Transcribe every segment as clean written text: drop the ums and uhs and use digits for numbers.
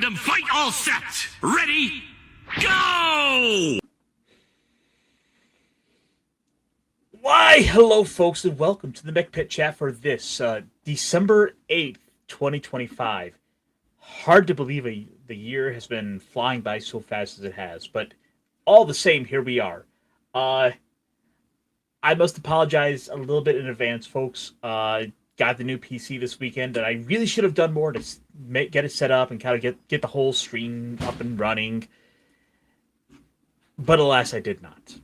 Random fight all set. Ready, go! Why, hello folks, and welcome to the Mechpit chat for this December 8th, 2025. Hard to believe the year has been flying by so fast as it has, but all the same, here we are. I must apologize a little bit in advance, folks. Got the new PC this weekend, and I really should have done more to get it set up and kind of get the whole stream up and running. But alas, I did not.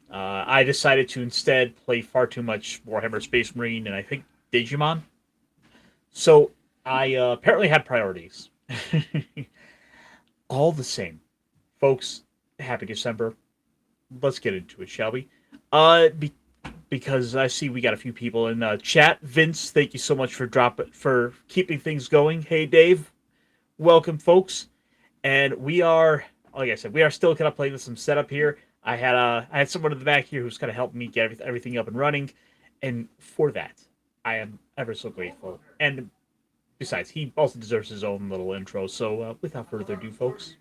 I decided to instead play far too much Warhammer Space Marine and I think Digimon. So I apparently had priorities. All the same, folks, happy December. Let's get into it, shall we? Because I see we got a few people in chat. Vince, thank you so much for keeping things going. Hey, Dave, welcome, folks. And we are, like I said, we are still kind of playing with some setup here. I had someone in the back here who's kind of helping me get everything up and running, and for that, I am ever so grateful. And besides, he also deserves his own little intro. So, without further ado, folks.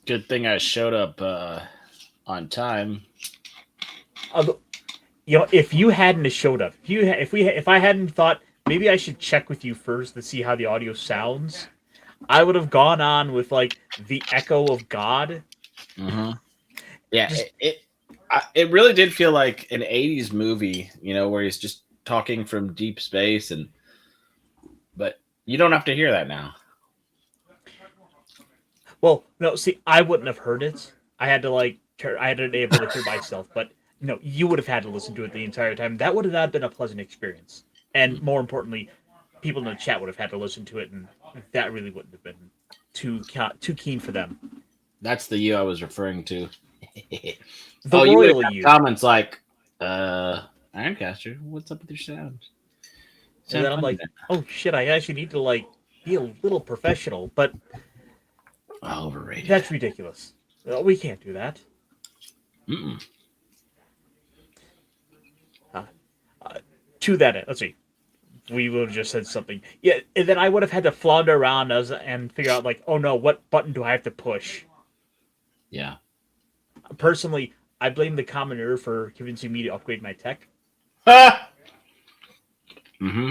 Good thing I showed up on time. If you hadn't showed up, if I hadn't thought maybe I should check with you first to see how the audio sounds, I would have gone on with like the echo of God. Mm-hmm. Yeah, it really did feel like an '80s movie, where he's just talking from deep space, but you don't have to hear that now. Well, no, see, I wouldn't have heard it. I had to be able to hear myself, but no, you would have had to listen to it the entire time. That would have not been a pleasant experience. And more importantly, people in the chat would have had to listen to it, and that really wouldn't have been too keen for them. That's the you I was referring to. You would have comments like, Ironcaster, what's up with your sound? And then I'm like, oh shit, I actually need to be a little professional, but overrated. That's ridiculous. We can't do that. Mm-mm. To that end, let's see. We would have just said something. Yeah, and then I would have had to flounder around and figure out, oh no, what button do I have to push? Yeah. Personally, I blame the commoner for convincing me to upgrade my tech. Mm-hmm.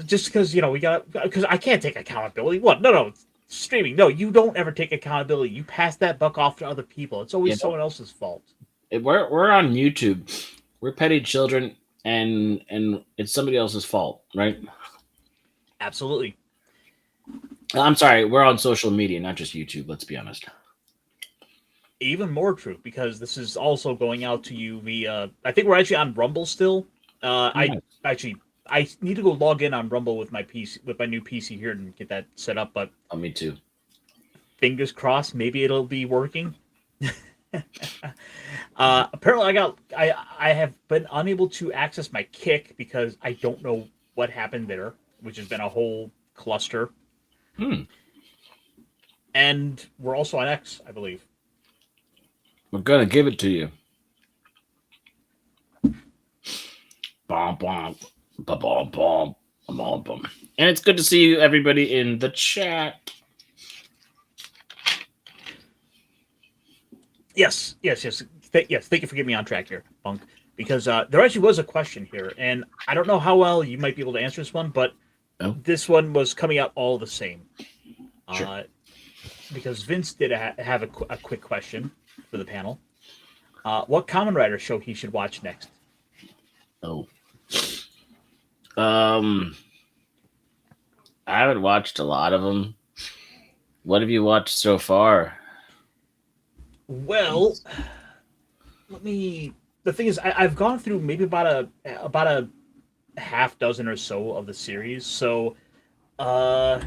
Just because, because I can't take accountability. What? No, streaming. No, you don't ever take accountability. You pass that buck off to other people. It's always someone else's fault. We're on YouTube. We're petty children, and it's somebody else's fault, right? Absolutely. I'm sorry, we're on social media, not just YouTube, let's be honest. Even more true, because this is also going out to you via... I think we're actually on Rumble still. I need to go log in on Rumble with my new PC here and get that set up, but... Oh, me too. Fingers crossed, maybe it'll be working. Apparently I have been unable to access my Kick because I don't know what happened there, which has been a whole cluster. And we're also on X, I believe. We're gonna give it to you. Bomb, bomb. Ba-bom, bom, bom, bom. And it's good to see you, everybody in the chat. Yes. Thank you for getting me on track here, Punk. Because there actually was a question here, and I don't know how well you might be able to answer this one, but this one was coming out all the same. Sure. Because Vince did have a quick question for the panel. What Kamen Rider show he should watch next? Oh. I haven't watched a lot of them. What have you watched so far? Well, the thing is, I've gone through maybe about a half dozen or so of the series, so it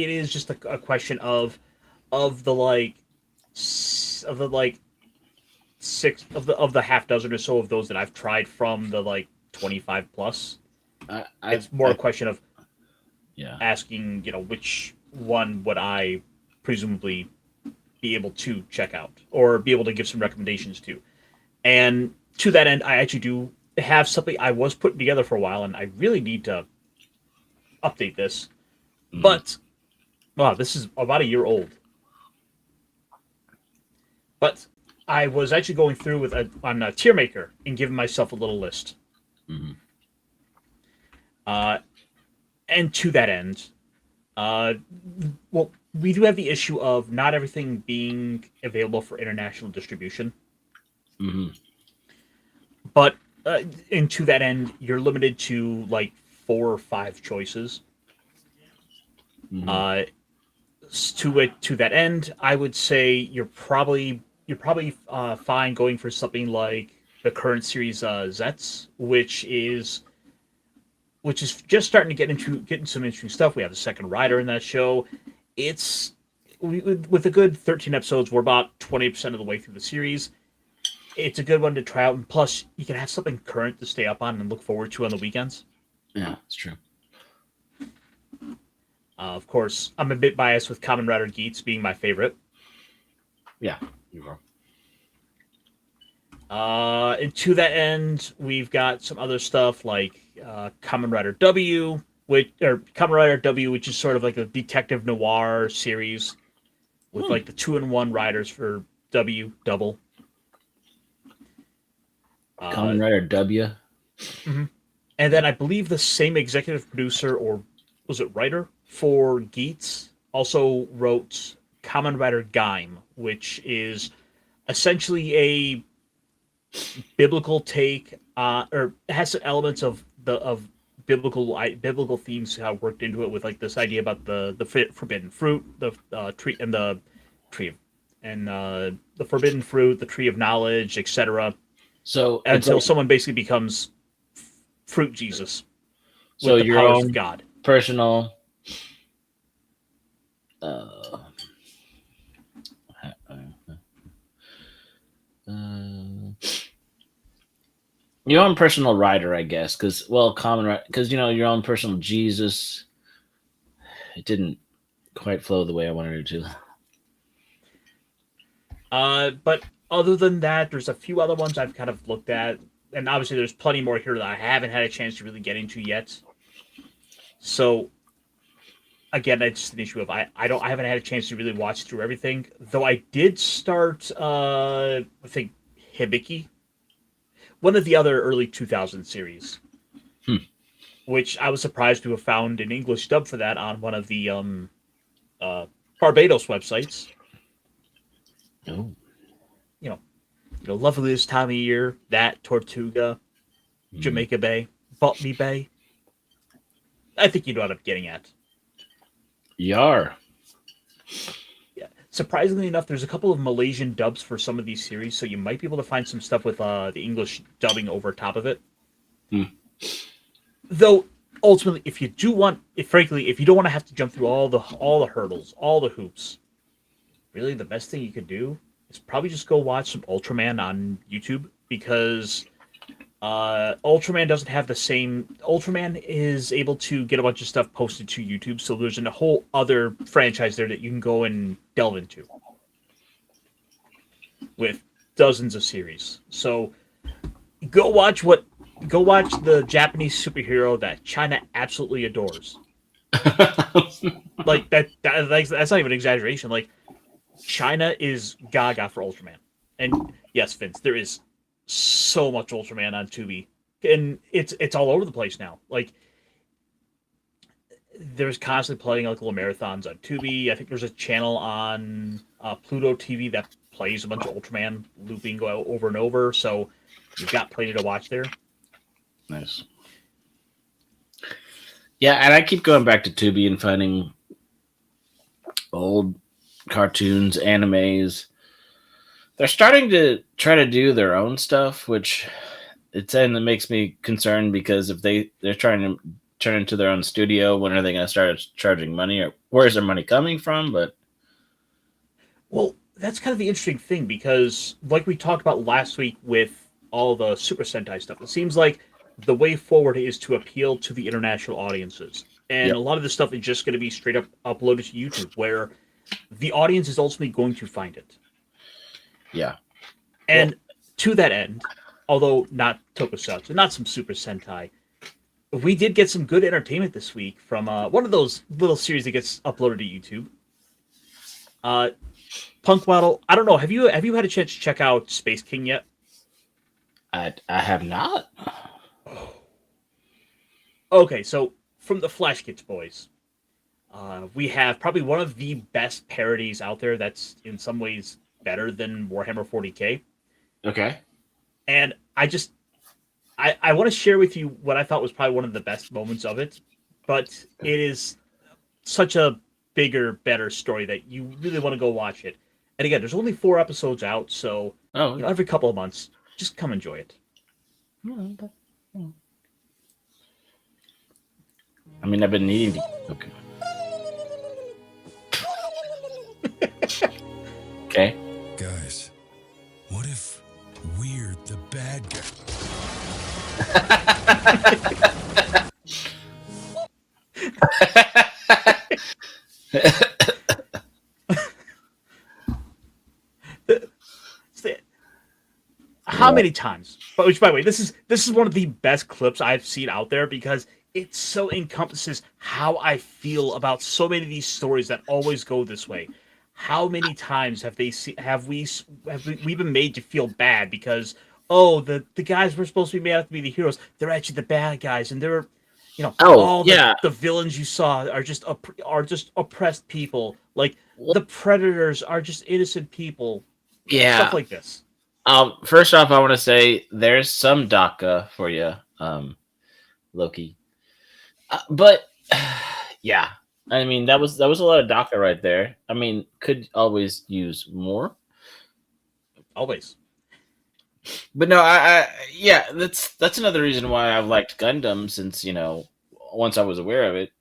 is just a question of the half dozen or so of those that I've tried from the 25 plus. It's more a question of asking, which one would I presumably be able to check out or be able to give some recommendations to. And to that end, I actually do have something I was putting together for a while, and I really need to update this. Mhm. But wow, this is about a year old. But I was actually going through on a tier maker and giving myself a little list. Mhm. Uh, and to that end, uh, well, we do have the issue of not everything being available for international distribution. Mhm. But and to that end, you're limited to like 4 or 5 choices. Mhm. Uh, to that end, I would say you're probably fine going for something like the current series Zets, which is just starting to getting some interesting stuff. We have the second rider in that show. It's with a good 13 episodes, we're about 20% of the way through the series. It's a good one to try out, and plus you can have something current to stay up on and look forward to on the weekends. Yeah, it's true. Of course, I'm a bit biased with Kamen Rider Geats being my favorite. Yeah, you are. And to that end, we've got some other stuff like Kamen Rider W, which is sort of like a detective noir series with like the 2-in-1 riders for W double. Kamen Uh, Rider W. mhm. And then I believe the same executive producer or was it writer for Geats also wrote Kamen Rider Gaim, which is essentially a biblical take, or has some elements of biblical themes worked into it with like this idea about the forbidden fruit, the tree and the tree of, and the forbidden fruit, the tree of knowledge, etc. So it's Until like someone basically becomes fruit Jesus so with the your powers of own God. personal. Uh, uh, your own personal writer, I guess, because because your own personal Jesus. It didn't quite flow the way I wanted it to. But other than that, there's a few other ones I've kind of looked at, and obviously there's plenty more here that I haven't had a chance to really get into yet. So again, that's just an issue of I haven't had a chance to really watch through everything. Though I did start I think Hibiki, one of the other early 2000 series, Hmm. which I was surprised to have found an English dub for that on one of the uh Barbados websites. Oh. You know, lovely this time of year, that Tortuga, Mhm. Jamaica Bay, Botany Bay. I think you know what I'm getting at. Yar. Yeah. Surprisingly enough, there's a couple of Malaysian dubs for some of these series, so you might be able to find some stuff with the English dubbing over top of it. Hmm. Though ultimately, if you don't want to have to jump through all the hurdles, all the hoops, really the best thing you could do is probably just go watch some Ultraman on YouTube because Ultraman doesn't have the same. Ultraman is able to get a bunch of stuff posted to YouTube, so there's a whole other franchise there that you can go and delve into with dozens of series. So go watch the Japanese superhero that China absolutely adores. Like that's not even an exaggeration. Like China is gaga for Ultraman. And yes, Vince, there is so much Ultraman on Tubi. And it's all over the place now. Like there's constantly playing like little marathons on Tubi. I think there's a channel on Pluto TV that plays a bunch of Ultraman looping over and over. So you've got plenty to watch there. Nice. Yeah, and I keep going back to Tubi and finding old cartoons, animes. They're starting to try to do their own stuff, which it makes me concerned because if they're trying to turn into their own studio, when are they going to start charging money, or where's their money coming from? But Well, that's kind of the interesting thing because, like we talked about last week with all the Super Sentai stuff, it seems like the way forward is to appeal to the international audiences. And yep. a lot of this stuff is just going to be straight up uploaded to YouTube, where the audience is ultimately going to find it. Yeah. And to that end, although not tokusatsu, not some Super Sentai, we did get some good entertainment this week from one of those little series that gets uploaded to YouTube. Punkwaddle. I don't know. Have you had a chance to check out Space King yet? I have not. Okay, so from the Flash Kids boys, we have probably one of the best parodies out there. That's in some ways better than Warhammer 40K. Okay. And I want to share with you what I thought was probably one of the best moments of it, but it is such a bigger, better story that you really want to go watch it. And again, there's only 4 episodes out, so Oh. every couple of months, just come enjoy it. I mean, I've been needing to. Okay. Okay. Guys, what if we're the bad guy? How many times? But which, by the way, this is one of the best clips I've seen out there because it so encompasses how I feel about so many of these stories that always go this way. How many times have we been made to feel bad because the guys we're supposed to be made out to be the heroes, they're actually the bad guys, and they're Oh, all yeah. the villains you saw are just oppressed people. Like the predators are just innocent people. Yeah. Stuff like this. First off, I want to say there's some DACA for you, Loki. But yeah, I mean that was a lot of DACA right there. I mean, could always use more. Always. But no, I yeah, that's another reason why I've liked Gundam since once I was aware of it,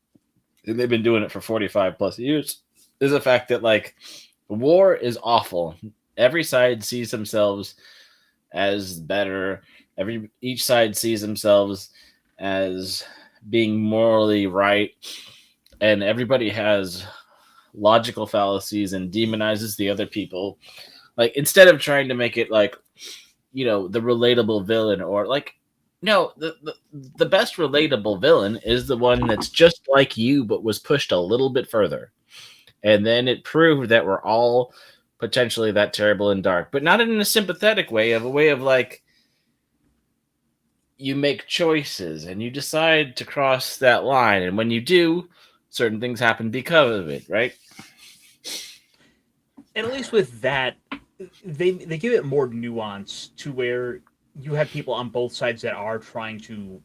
and they've been doing it for 45 plus years. Is the fact that like war is awful. Every side sees themselves as better. Each side sees themselves as being morally right, and everybody has logical fallacies and demonizes the other people. Like instead of trying to make it like the relatable villain or like no, the best relatable villain is the one that's just like you but was pushed a little bit further. And then it proved that we're all potentially that terrible and dark, but not in a sympathetic way, of a way of like you make choices and you decide to cross that line, and when you do, certain things happen because of it, right? And at least with that, they give it more nuance to where you have people on both sides that are trying to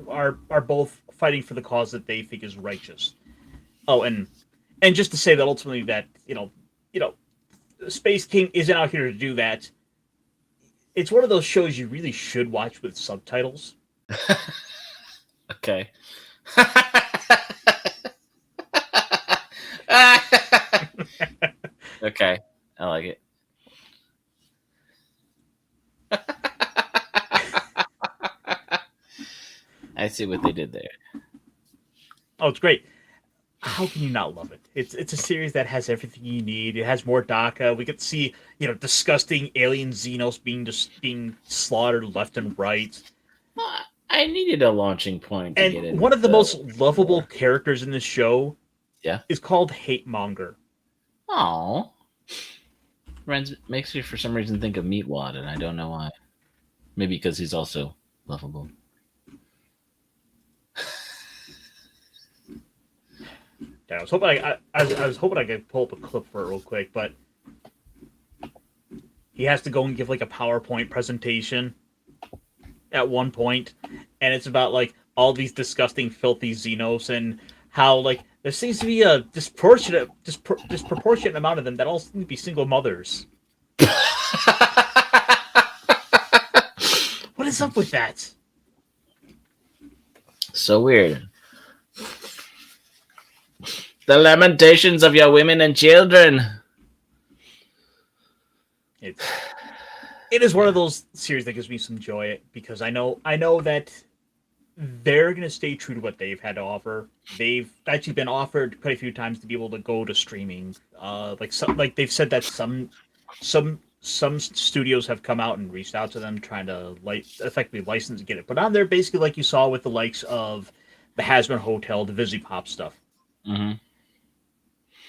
are both fighting for the cause that they think is righteous. Oh, and just to say that ultimately that Space King isn't out here to do that. It's one of those shows you really should watch with subtitles. Okay. Okay, I like it. I see what they did there. Oh, it's great. How can you not love it? It's a series that has everything you need. It has more DACA. We get to see disgusting alien Xenos being slaughtered left and right. I needed a launching point to get in. And one of the most lovable characters in this show, is called Hate Monger. Oh, makes me for some reason think of Meatwad, and I don't know why. Maybe because he's also lovable. Yeah, I was hoping I was hoping I could pull up a clip for it real quick, but he has to go and give like a PowerPoint presentation at one point, and it's about like all these disgusting, filthy Xenos and how like there seems to be a disproportionate amount of them that all seem to be single mothers. What is up with that? So weird. The lamentations of your women and children. It is one of those series that gives me some joy because I know that they're going to stay true to what they've had to offer. They've actually been offered quite a few times to be able to go to streaming. Like they've said that some studios have come out and reached out to them trying to effectively license and get it put on there. Basically, like you saw with the likes of the Hasbro Hotel, the Vizzy-Pop stuff. Mm-hmm.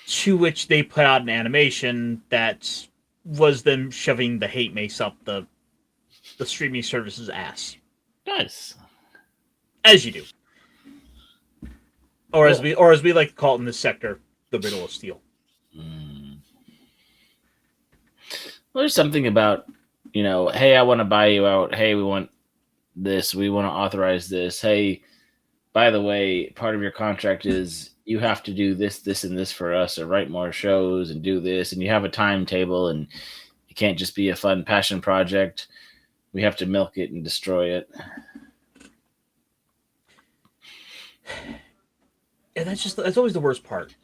To which they put out an animation that was them shoving the hate mace up the streaming service's ass. Nice. As you do. Or as we like to call it in this sector, the riddle of steel. Well, there's something about, hey, I want to buy you out. Hey, we want this. We want to authorize this. Hey, by the way, part of your contract is you have to do this, this, and this for us, or write more shows and do this. And you have a timetable, and it can't just be a fun passion project. We have to milk it and destroy it. And that's always the worst part.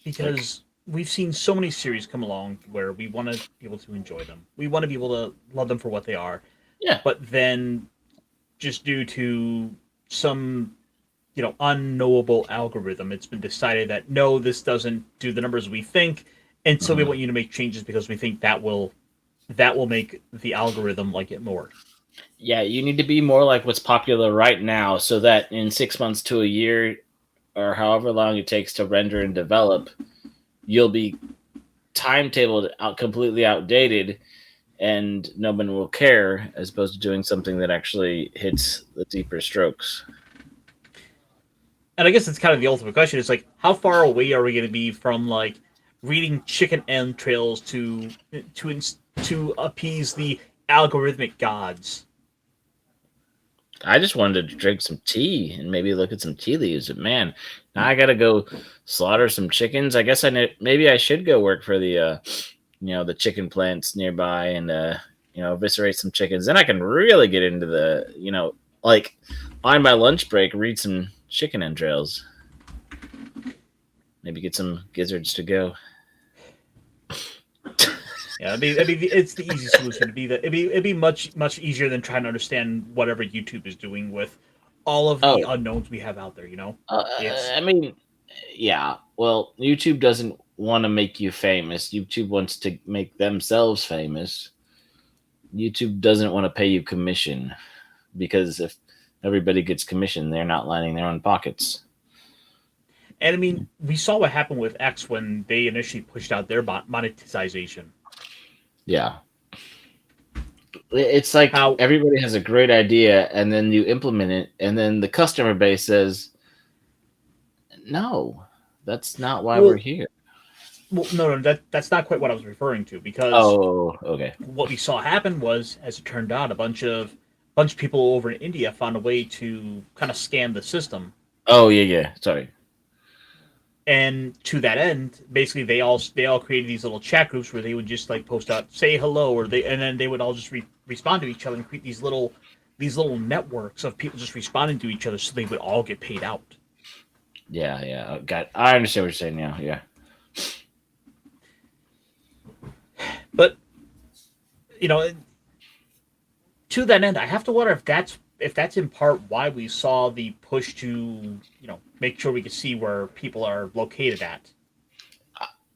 Because we've seen so many series come along where we want to be able to enjoy them. We want to be able to love them for what they are. Yeah. But then, just due to some, unknowable algorithm, it's been decided that no, this doesn't do the numbers we think, and so we want you to make changes because we think that will make the algorithm like it more. Yeah, you need to be more like what's popular right now, so that in 6 months to a year, or however long it takes to render and develop, you'll be timetabled out completely outdated, and no one will care, as opposed to doing something that actually hits the deeper strokes. And I guess it's kind of the ultimate question. It's like, how far away are we going to be from like reading chicken entrails to appease the algorithmic gods? I just wanted to drink some tea and maybe look at some tea leaves, but man, now I gotta go slaughter some chickens. I guess maybe I should go work for the the chicken plants nearby and eviscerate some chickens. Then I can really get into the like on my lunch break, read some chicken entrails. Maybe get some gizzards to go. Yeah, it's the easy solution. It'd be much easier than trying to understand whatever YouTube is doing with all of the unknowns we have out there. I mean, yeah. Well, YouTube doesn't want to make you famous. YouTube wants to make themselves famous. YouTube doesn't want to pay you commission, because if everybody gets commission, they're not lining their own pockets. And I mean, we saw what happened with X when they initially pushed out their monetization. Yeah. It's like everybody has a great idea, and then you implement it, and then the customer base says, no, that's not why we're here. Well, no, that's not quite what I was referring to, because okay. What we saw happen was, as it turned out, a bunch of people over in India found a way to kind of scam the system. Oh, yeah. Sorry. And to that end, basically, they all created these little chat groups where they would just like post out, say hello, and then they would all just respond to each other and create these little networks of people just responding to each other, so they would all get paid out. Yeah. I understand what you're saying now. Yeah. But to that end, I have to wonder if that's in part why we saw the push to make sure we can see where people are located at.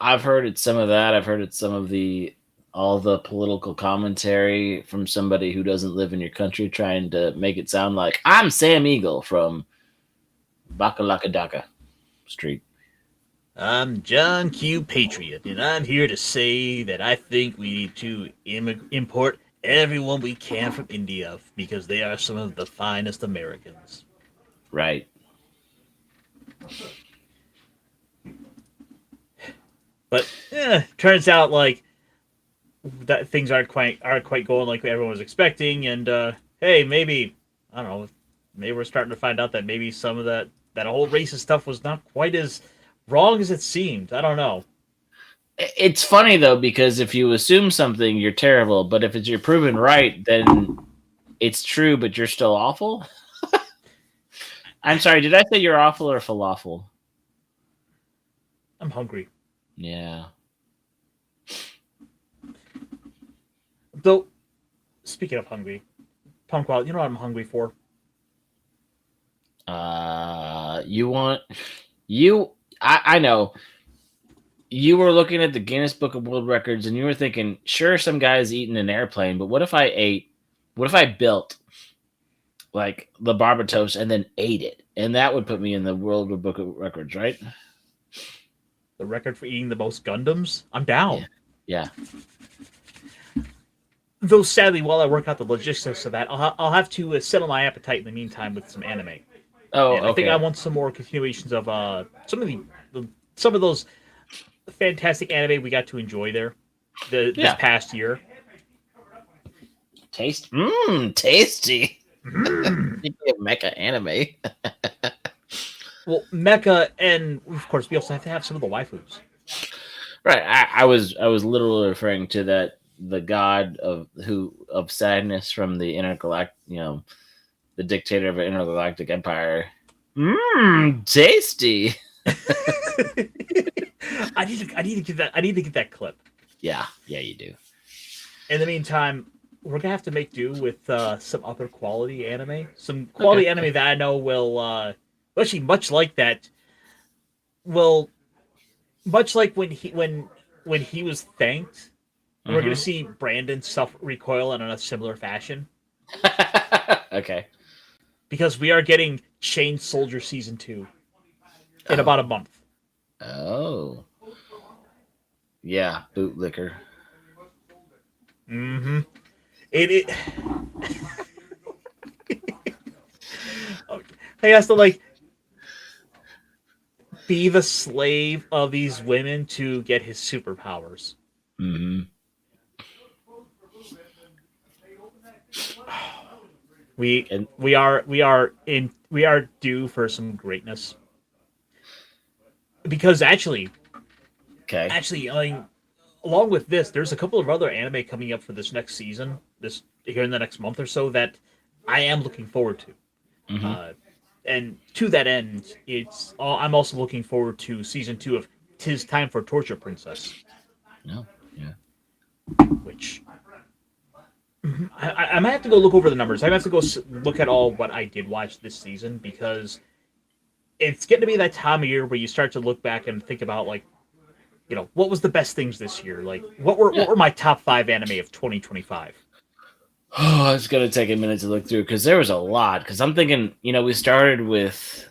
I've heard it's some of that. I've heard it's some of all the political commentary from somebody who doesn't live in your country, trying to make it sound like I'm Sam Eagle from Bakalakadaka Street. I'm John Q. Patriot, and I'm here to say that I think we need to import everyone we can from India, because they are some of the finest Americans. Right. But turns out like that things aren't quite going like everyone was expecting, and hey, maybe I don't know, maybe we're starting to find out that maybe some of that whole racist stuff was not quite as wrong as it seemed. I don't know. It's funny though, because if you assume something, you're terrible, but if you're proven right, then it's true, but you're still awful. I'm sorry, did I say you're awful or falafel? I'm hungry. Yeah. Though, speaking of hungry, Punkwaddle, you know what I'm hungry for? You want you? I know you were looking at the Guinness Book of World Records and you were thinking, sure, some guy's eating an airplane, but what if I ate? What if I built like the barber toast and then ate it, and that would put me in the World Book of Records, right? The record for eating the most Gundams? I'm Yeah, down. yeah. Though sadly, while I work out the logistics of that, I'll have to settle my appetite in the meantime with some anime. Oh, And I think I okay. want some more continuations of some of those fantastic anime we got to enjoy there this Yeah, past year. tasty. Mm. Speaking of mecha anime, Well, Mecha, and of course, we also have to have some of the waifus. right? I was literally referring to that the god of sadness from the intergalactic, the dictator of an intergalactic empire. Tasty. I need to get that. I need to get that clip. Yeah, you do. In the meantime, we're gonna have to make do with some other quality anime. Some quality anime that I know will actually much like that. Will much like when he was thanked. We're gonna see Brandon self recoil in a similar fashion Okay. because we are getting Chain Soldier season 2 in about a month. Oh. Yeah, bootlicker. Mm-hmm. It he has to like be the slave of these women to get his superpowers. Mm-hmm. We And we are due for some greatness because okay. I mean, along with this, there's a couple of other anime coming up for this next season, this here in the next month or so that I am looking forward to. Mm-hmm. And to that end, I'm also looking forward to season 2 of "Tis Time for Torture Princess," No. Yeah. which I might have to go look over the numbers. I might have to go look at all what I did watch this season because it's getting to be that time of year where you start to look back and think about like, what was the best things this year? Like, what were my top 5 anime of 2025? Oh, it's gonna take a minute to look through because there was a lot. Because I'm thinking, we started with,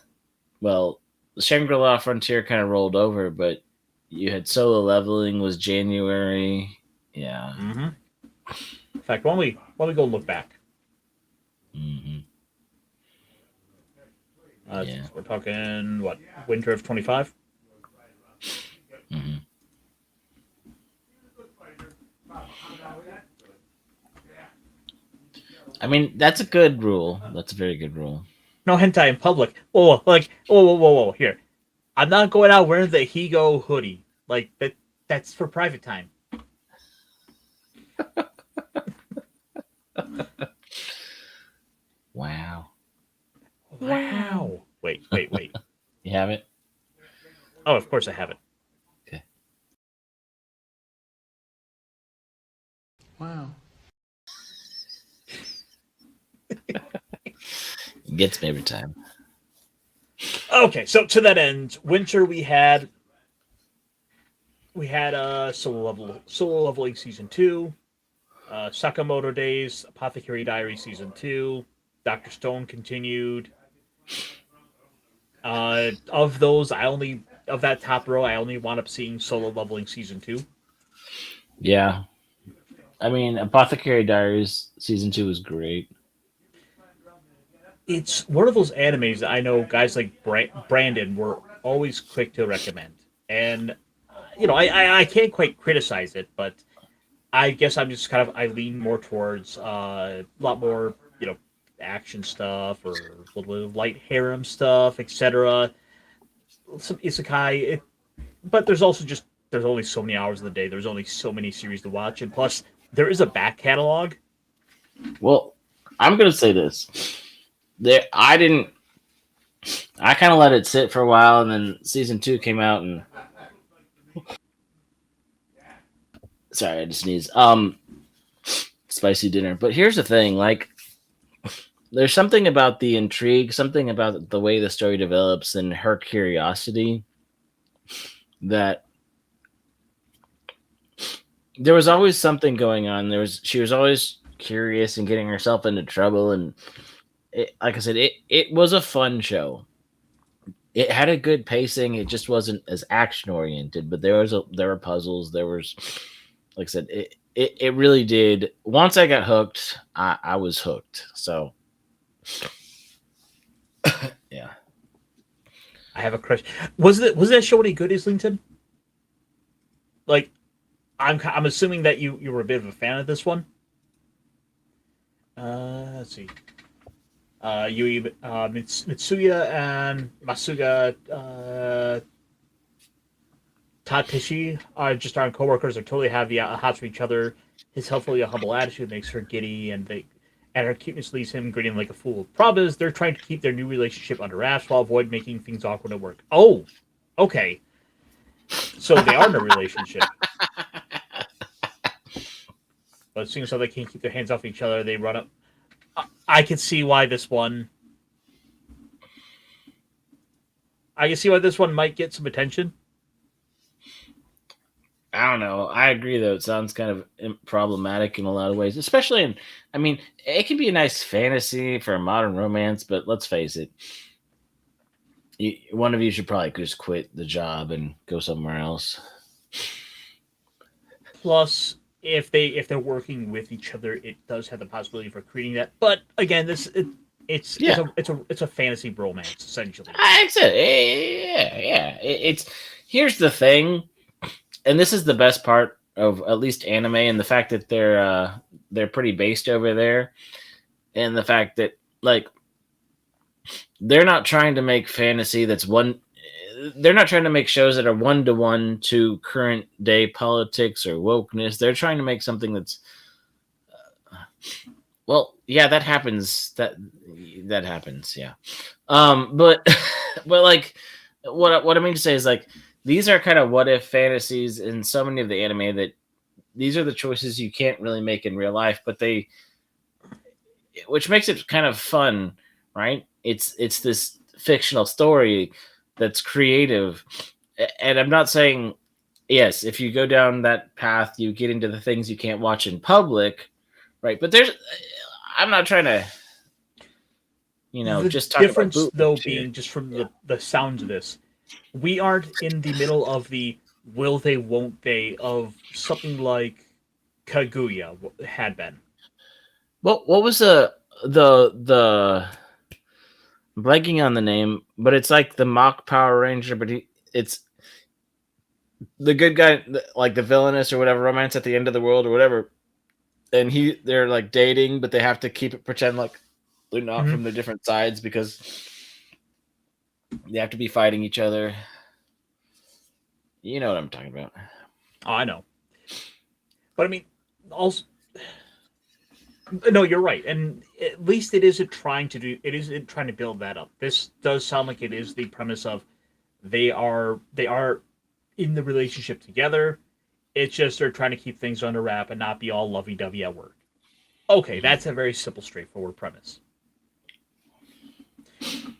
well, Shangri-La Frontier kind of rolled over, but you had Solo Leveling was January. Yeah. Mm-hmm. In fact, why don't we go look back? Mm-hmm. Yeah. We're talking what, winter of 25. Mm-hmm. I mean, that's a good rule. That's a very good rule. No hentai in public. Oh, like whoa. Here, I'm not going out wearing the Higo hoodie. Like that. That's for private time. Wow. Wow. Wait. You have it? Oh, of course I have it. Okay. Wow. It gets me every time. Okay, so to that end, winter we had Solo Leveling season 2, Sakamoto Days, Apothecary Diary season 2, Dr. Stone continued. Of those, of that top row, I only wound up seeing Solo Leveling season 2. Yeah. I mean, Apothecary Diaries season 2 was great. It's one of those animes that I know guys like Brandon were always quick to recommend. And, I can't quite criticize it, but I guess I'm just I lean more towards a lot more, action stuff or a little bit of light harem stuff, etc. Some isekai. But there's only so many hours of the day. There's only so many series to watch. And plus, there is a back catalog. Well, I'm going to say this. I kind of let it sit for a while, and then season 2 came out, and sorry, I just sneezed. Spicy dinner. But here's the thing, like there's something about the intrigue, something about the way the story develops, and her curiosity that there was always something going on. She was always curious and getting herself into trouble, and like I said, it was a fun show. It had a good pacing. It just wasn't as action oriented, but there were puzzles. There was, like I said, it really did. Once I got hooked, I was hooked. So yeah. I have a crush. Was that show any good, Islington? Like, I'm assuming that you were a bit of a fan of this one. Let's see. Mitsuya and Masuga Tateshi are just aren't coworkers. They totally have the hots for each other. His helpfully humble attitude makes her giddy, and her cuteness leaves him grinning like a fool. Problem is, they're trying to keep their new relationship under wraps while avoid making things awkward at work. Oh, okay. So they are in a relationship. But seeing as though they can't keep their hands off each other, they run up. I can see why this one. I can see why this one might get some attention. I don't know. I agree, though. It sounds kind of problematic in a lot of ways, especially I mean, it can be a nice fantasy for a modern romance, but let's face it. One of you should probably just quit the job and go somewhere else. Plus, if they're working with each other, it does have the possibility for creating that. But again, it's a fantasy romance essentially. I said, yeah. Here's the thing, and this is the best part of at least anime, and the fact that they're pretty based over there, and the fact that like they're not trying to make fantasy that's one. They're not trying to make shows that are 1-to-1 to current day politics or wokeness. They're trying to make something that's, well, yeah, that happens. That happens. Yeah. But like what I mean to say is like, these are kind of what if fantasies in so many of the anime that these are the choices you can't really make in real life, but which makes it kind of fun, right? It's this fictional story that's creative, and I'm not saying, yes, if you go down that path you get into the things you can't watch in public, right? But I'm not trying to just talk difference about though being just from the sounds of this, we aren't in the middle of the will they won't they of something like Kaguya had been. What was the I'm blanking on the name, but it's like the mock Power Ranger, but it's the good guy, like the villainous or whatever romance at the end of the world or whatever, and they're like dating, but they have to pretend like they're not from the different sides because they have to be fighting each other. You know what I'm talking about? Oh, I know, but I mean, also. No, you're right, and at least it isn't trying to build that up. This does sound like it is the premise of they are in the relationship together. It's just they're trying to keep things under wrap and not be all lovey-dovey at work. Okay, that's a very simple, straightforward premise.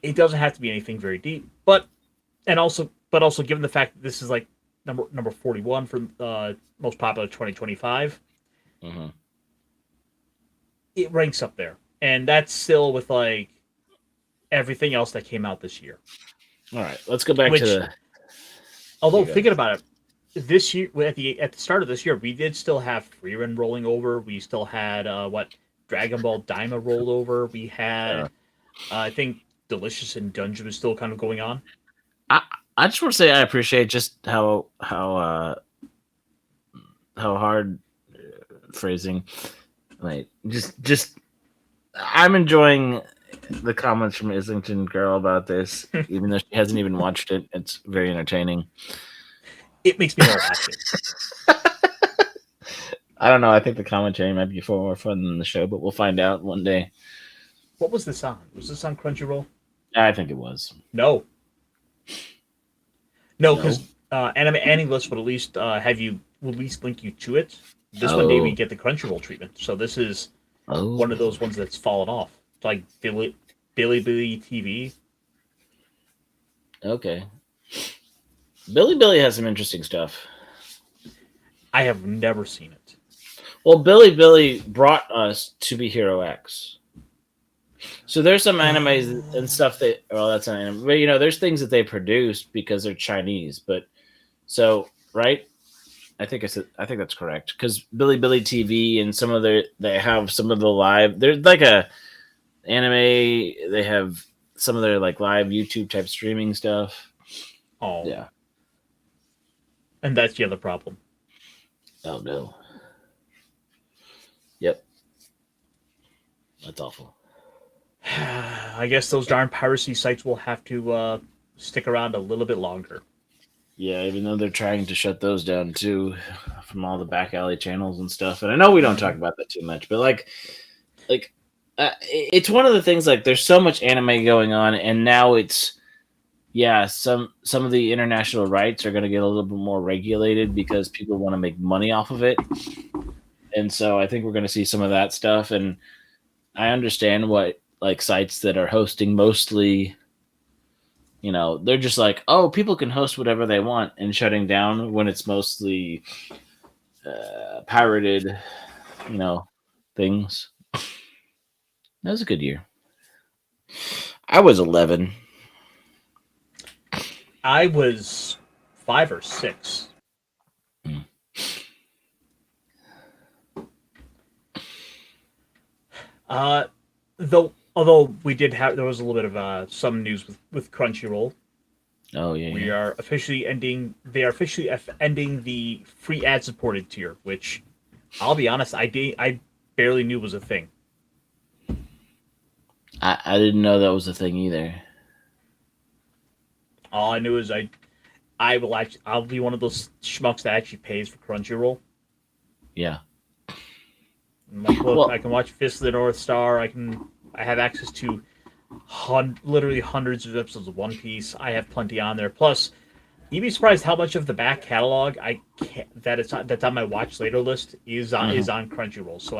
It doesn't have to be anything very deep, but also given the fact that this is like number 41 for most popular 2025. Mm-hmm. It ranks up there, and that's still with like everything else that came out this year. All right, let's go back to the. Although thinking about it, this year at the start of this year, we did still have Frieren rolling over. We still had Dragon Ball Daima rolled over. We had I think Delicious and Dungeon was still kind of going on. I just want to say I appreciate just how hard phrasing. Like just I'm enjoying the comments from Islington Girl about this, even though she hasn't even watched it. It's very entertaining. It makes me more happy. I don't know. I think the commentary might be more fun than the show, but we'll find out one day. What was this on? Was this on Crunchyroll? I think it was. No, because Anime Anilist would at least link you to it. This one day we get the Crunchyroll treatment. So this is one of those ones that's fallen off. like Billy TV. Okay. Billy has some interesting stuff. I have never seen it. Well, Billy brought us To Be Hero X. So there's some animes and stuff that, well, that's not anime, but there's things that they produced because they're Chinese. But so, right? I think that's correct because Billy TV and they have some of the live. There's like a anime. They have some of their like live YouTube type streaming stuff. Oh, Yeah. And that's the other problem. Oh no. Yep. That's awful. I guess those darn piracy sites will have to stick around a little bit longer. Yeah, even though they're trying to shut those down too, from all the back alley channels and stuff. And I know we don't talk about that too much, but it's one of the things. Like, there's so much anime going on, and now it's some of the international rights are going to get a little bit more regulated because people want to make money off of it. And so I think we're going to see some of that stuff. And I understand what like sites that are hosting mostly. They're just like, oh, people can host whatever they want and shutting down when it's mostly pirated, things. That was a good year. I was 11. I was 5 or 6. Although there was a little bit of some news with Crunchyroll. Oh yeah, they are officially ending the free ad supported tier, which I'll be honest, I barely knew was a thing. I didn't know that was a thing either. All I knew is I'll be one of those schmucks that actually pays for Crunchyroll. Yeah. I'm like, look, I can watch Fist of the North Star. I have access to literally hundreds of episodes of One Piece. I have plenty on there. Plus, you'd be surprised how much of the back catalog that's on my watch later list is on Crunchyroll. So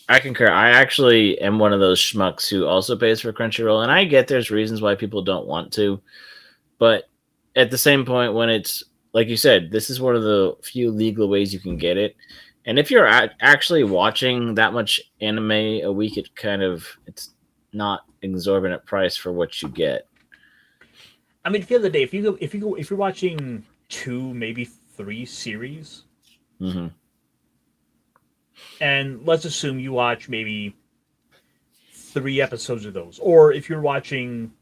I concur. I actually am one of those schmucks who also pays for Crunchyroll, and I get there's reasons why people don't want to, but at the same point, when it's like you said, this is one of the few legal ways you can get it. And if you're actually watching that much anime a week, it's not exorbitant price for what you get. I mean, at the end of the day, if you're watching 2, maybe 3 series, and let's assume you watch maybe 3 episodes of those, or if you're watching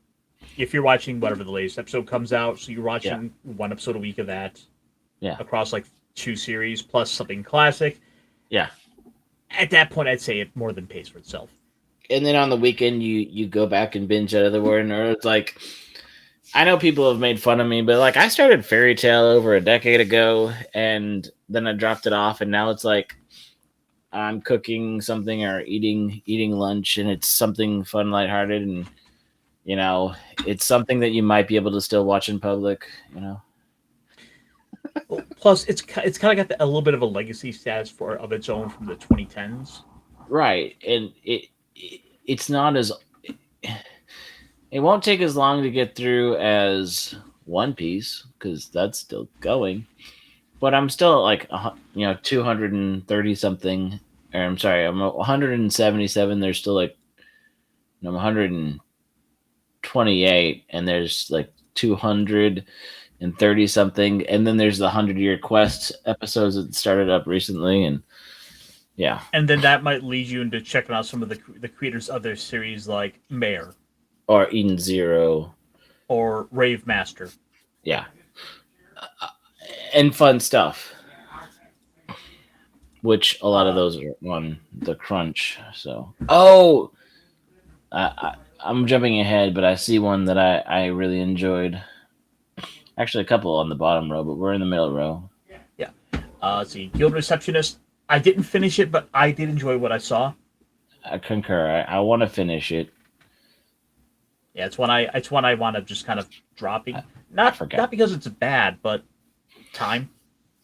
whatever the latest episode comes out, so you're watching 1 episode a week of that, across like 2 series plus something classic. Yeah. At that point, I'd say it more than pays for itself. And then on the weekend, you go back and binge other one, or it's like, I know people have made fun of me, but like I started Fairy Tail over a decade ago, and then I dropped it off, and now it's like I'm cooking something or eating lunch, and it's something fun, lighthearted, and it's something that you might be able to still watch in public. Plus, it's kind of got a little bit of a legacy status of its own from the 2010s. Right, and it's not as it won't take as long to get through as One Piece because that's still going. But I'm still like 230 something. Or I'm sorry, I'm 177. There's still like I'm 128, and there's like 230 something, and then there's the 100-Year Quest episodes that started up recently, and yeah. And then that might lead you into checking out some of the creators of their series like Mayor. Or Eden Zero. Or Rave Master. Yeah. And fun stuff. Which a lot of those are on the crunch. So, I'm jumping ahead, but I see one that I really enjoyed. Actually, a couple on the bottom row, but we're in the middle row. Yeah. Let's see. Guild Receptionist. I didn't finish it, but I did enjoy what I saw. I concur. I want to finish it. Yeah, it's one I want to just kind of dropping. Not because it's bad, but time.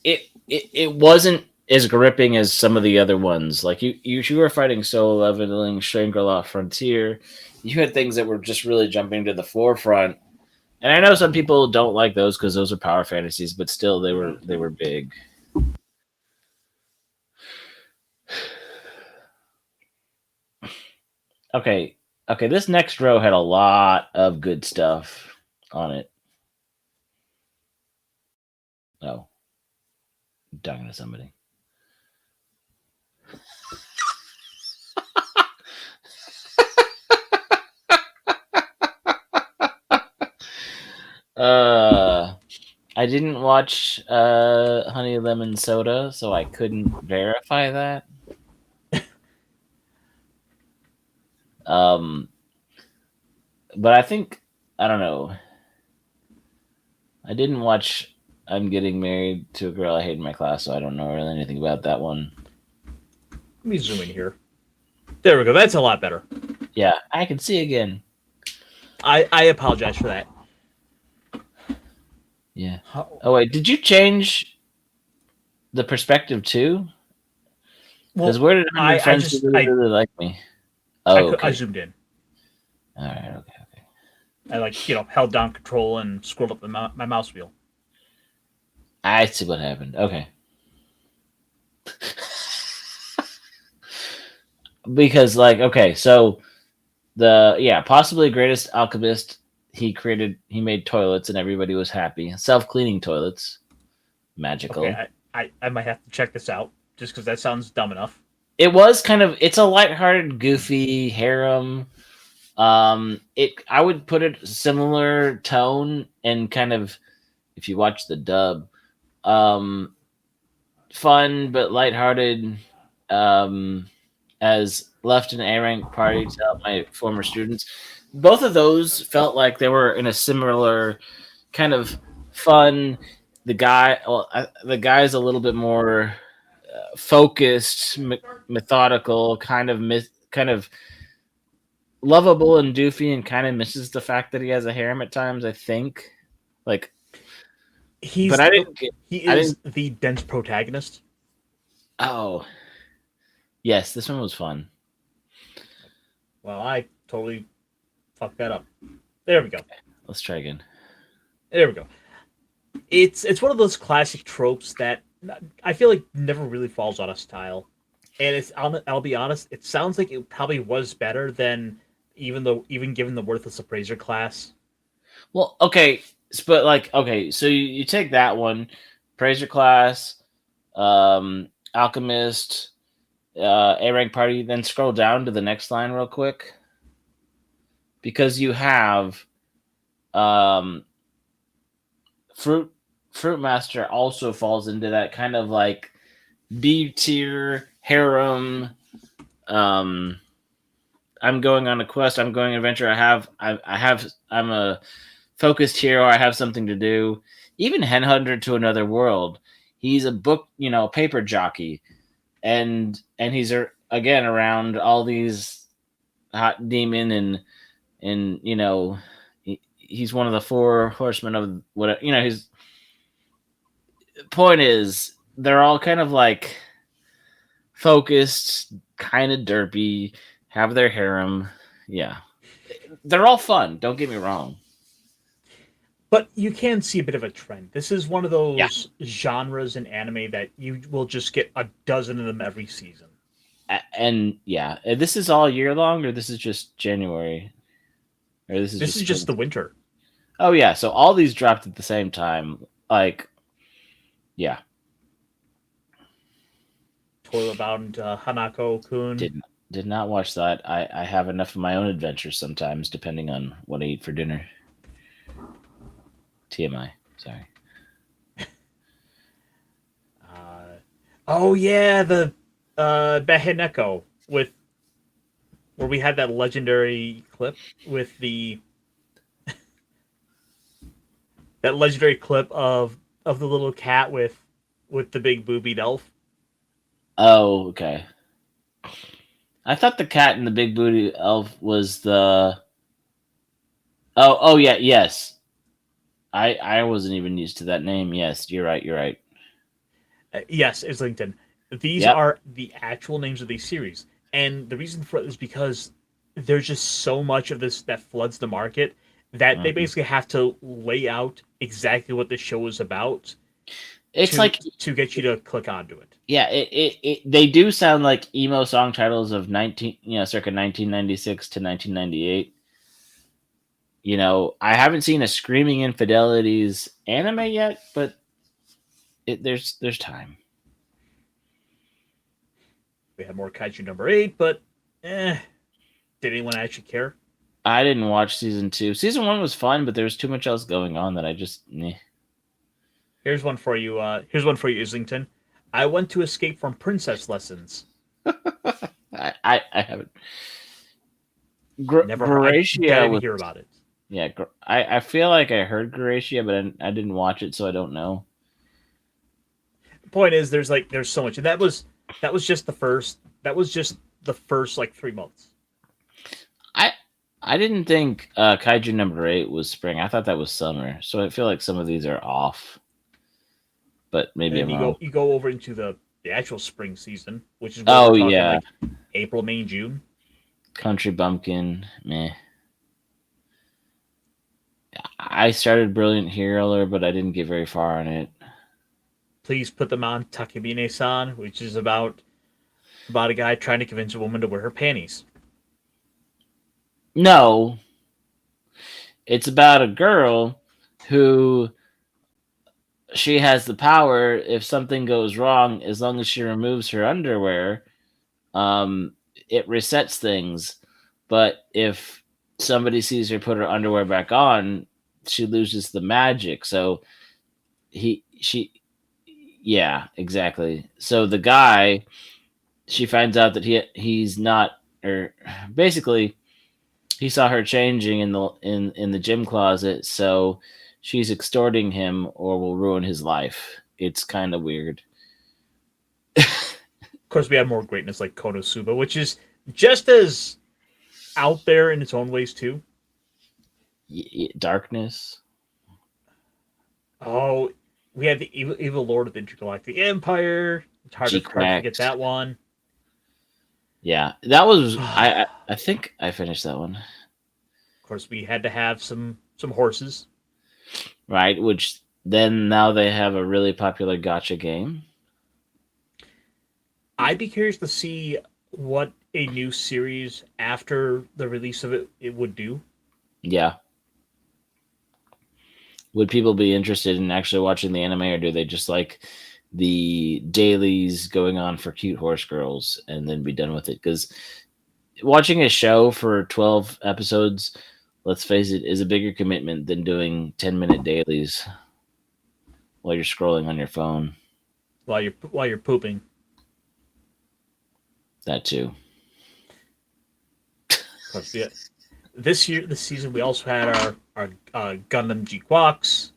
It wasn't as gripping as some of the other ones. Like you were fighting Solo Leveling, Shangri-La Frontier. You had things that were just really jumping to the forefront. And I know some people don't like those because those are power fantasies, but still they were big. Okay. This next row had a lot of good stuff on it. Oh, I'm talking to somebody. I didn't watch Honey Lemon Soda, so I couldn't verify that. But I think I don't know. I didn't watch I'm Getting Married to a Girl I Hate in My Class, so I don't know really anything about that one. Let me zoom in here. There we go. That's a lot better. Yeah, I can see again. I apologize for that. Yeah. Oh wait, did you change the perspective too? Because where did my friends who really like me? Oh, okay. I zoomed in. All right. Okay. I held down control and scrolled up my mouse wheel. I see what happened. Okay. Because so possibly greatest alchemist, he made toilets and everybody was happy. Self-cleaning toilets. Magical. Okay, I might have to check this out just because that sounds dumb enough. It was it's a lighthearted, goofy harem. I would put it similar tone and kind of, if you watch the dub, fun but lighthearted, as left an A rank party to help my former students. Both of those felt like they were in a similar kind of fun. The guy's a little bit more focused, methodical, kind of lovable and doofy, and kind of misses the fact that he has a harem at times. I think, he is the dense protagonist. Oh, yes, this one was fun. Well, I totally fucked that up. There we go. Let's try again. There we go. It's one of those classic tropes that I feel like never really falls out of style. And I'll be honest, it sounds like it probably was better than even given the worthless appraiser class. Well, okay, but so you take that one, appraiser class, alchemist, A rank party, then scroll down to the next line real quick, because you have fruit master also falls into that kind of like B tier harem. I'm going on a quest. I'm going on an adventure. I'm a focused hero. I have something to do. Even Headhunter to Another World. He's a book, paper jockey, and he's again around all these hot demon and he's one of the four horsemen of what his point is. They're all kind of like focused, kind of derpy, have their harem. Yeah. They're all fun, don't get me wrong. But you can see a bit of a trend. This is one of those genres in anime that you will just get a dozen of them every season. And this is all year long, or this is just January? Or this is just the winter. Oh yeah, so all these dropped at the same time. Toilet Bound Hanako-kun. Did not watch that. I have enough of my own adventures sometimes, depending on what I eat for dinner. TMI. Sorry. Oh yeah, the Baheneko where we had that legendary clip with that legendary clip of the little cat with the big boobied elf. Oh, okay. I thought the cat and the big booty elf was the. Oh yeah, yes. I wasn't even used to that name. Yes, you're right. Yes, Islington. These Yep. are the actual names of these series. And the reason for it is because there's just so much of this that floods the market that they Mhm. basically have to lay out exactly what the show is about It's to like, to get you to click onto it. yeah, they do sound like emo song titles of circa 1996 to 1998. I haven't seen a Screaming Infidelities anime yet, but there's time. We had more Kaiju number 8, but did anyone actually care? I didn't watch season 2. Season 1 was fun, but there was too much else going on that I just Here's one for you. Here's one for you, Islington. I went to escape from princess lessons. I haven't. Never heard. I Gracia didn't even was, hear about it. yeah. I feel like I heard Gracia, but I didn't watch it, so I don't know. The point is, there's so much, and that was just the first. That was just the first like 3 months. I didn't think Kaiju number 8 was spring. I thought that was summer. So I feel like some of these are off. But maybe And I'm then wrong. you go over into the actual spring season, which is Oh, we're talking yeah. like April, May, June. Country Bumpkin, meh. I started Brilliant Hero, but I didn't get very far on it. Please put them on Takebine-san, which is about a guy trying to convince a woman to wear her panties. No. It's about a girl who she has the power if something goes wrong, as long as she removes her underwear, it resets things. But if somebody sees her put her underwear back on, she loses the magic. So yeah, exactly. So the guy, she finds out that he's not, or basically he saw her changing in the gym closet, so she's extorting him or will ruin his life. It's kind of weird. Of course, we have more greatness like Konosuba, which is just as out there in its own ways too. Darkness. Oh, we had the evil Lord of the Intergalactic Empire. It's hard to forget that one. Yeah, that was. I think I finished that one. Of course, we had to have some horses. Right, which then now they have a really popular gacha game. I'd be curious to see what a new series after the release of it would do. Yeah. Would people be interested in actually watching the anime, or do they just like the dailies going on for cute horse girls and then be done with it? Because watching a show for 12 episodes, let's face it, is a bigger commitment than doing 10-minute dailies while you're scrolling on your phone. While you're pooping. That too. This season, we also had our Gundam G-Quox.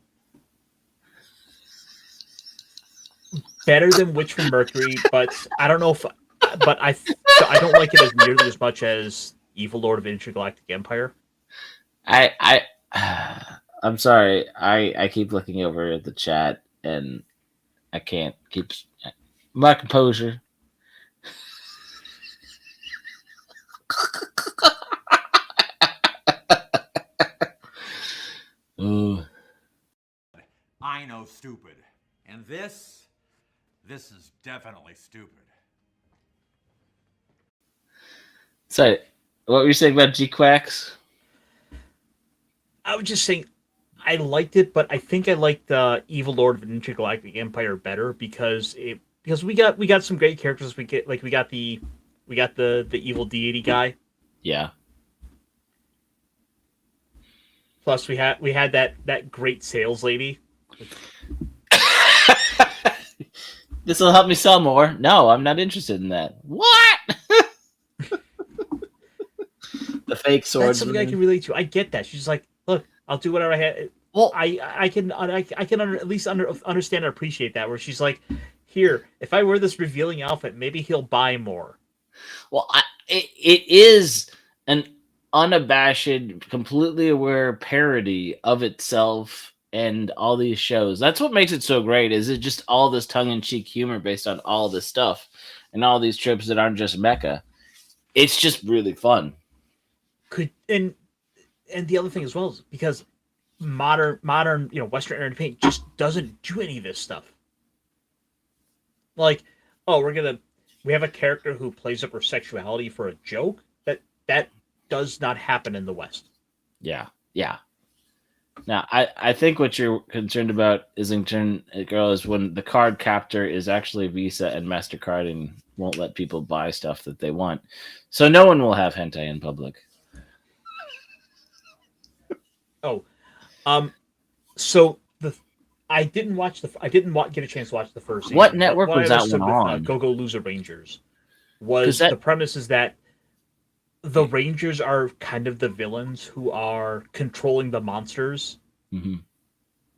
Better than Witch from Mercury, but I don't know if... But I don't like it as nearly as much as Evil Lord of Intergalactic Empire. I'm sorry. I keep looking over at the chat and I can't keep my composure. Ooh. I know stupid. And this is definitely stupid. So, what were you saying about G-Quacks? I was just saying, I liked it, but I think I liked the Evil Lord of the Intergalactic Empire better because we got some great characters. We got the evil deity guy. Yeah. Plus, we had that great sales lady. This will help me sell more. No, I'm not interested in that. What? The fake swords. That's something I can relate to. I get that. She's like, look, I'll do whatever I have. Well, I can at least understand and appreciate that. Where she's like, here, if I wear this revealing outfit, maybe he'll buy more. Well, it is an unabashed, completely aware parody of itself and all these shows. That's what makes it so great. Is it just all this tongue-in-cheek humor based on all this stuff and all these trips that aren't just mecha. It's just really fun. And the other thing as well is because modern Western entertainment just doesn't do any of this stuff. Like, oh, we have a character who plays up her sexuality for a joke. That does not happen in the West. Yeah. Now, I think what you're concerned about is is when the card captor is actually Visa and MasterCard and won't let people buy stuff that they want. So no one will have hentai in public. Oh, so I didn't get a chance to watch the first season. What network was that one with, on? Go-Go Loser Rangers. The premise is that the Rangers are kind of the villains who are controlling the monsters,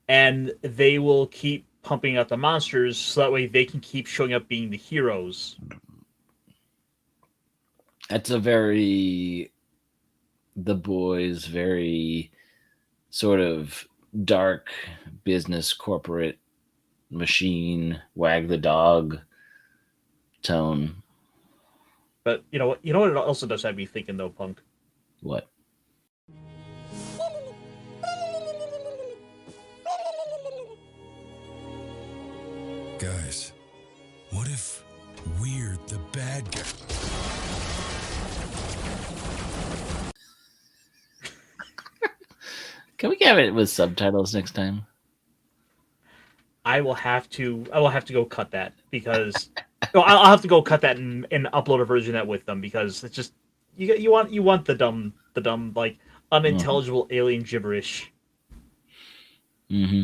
and they will keep pumping out the monsters so that way they can keep showing up being the heroes. That's a very The Boys, very sort of dark business corporate machine, wag the dog tone. But you know what it also does have me thinking though, Punk. What? Guys, what if Weird the bad guy? Can we have it with subtitles next time? I will have to go cut that because I'll have to go cut that and upload a version of that with them because it's just you want the dumb like unintelligible alien gibberish. Mm-hmm.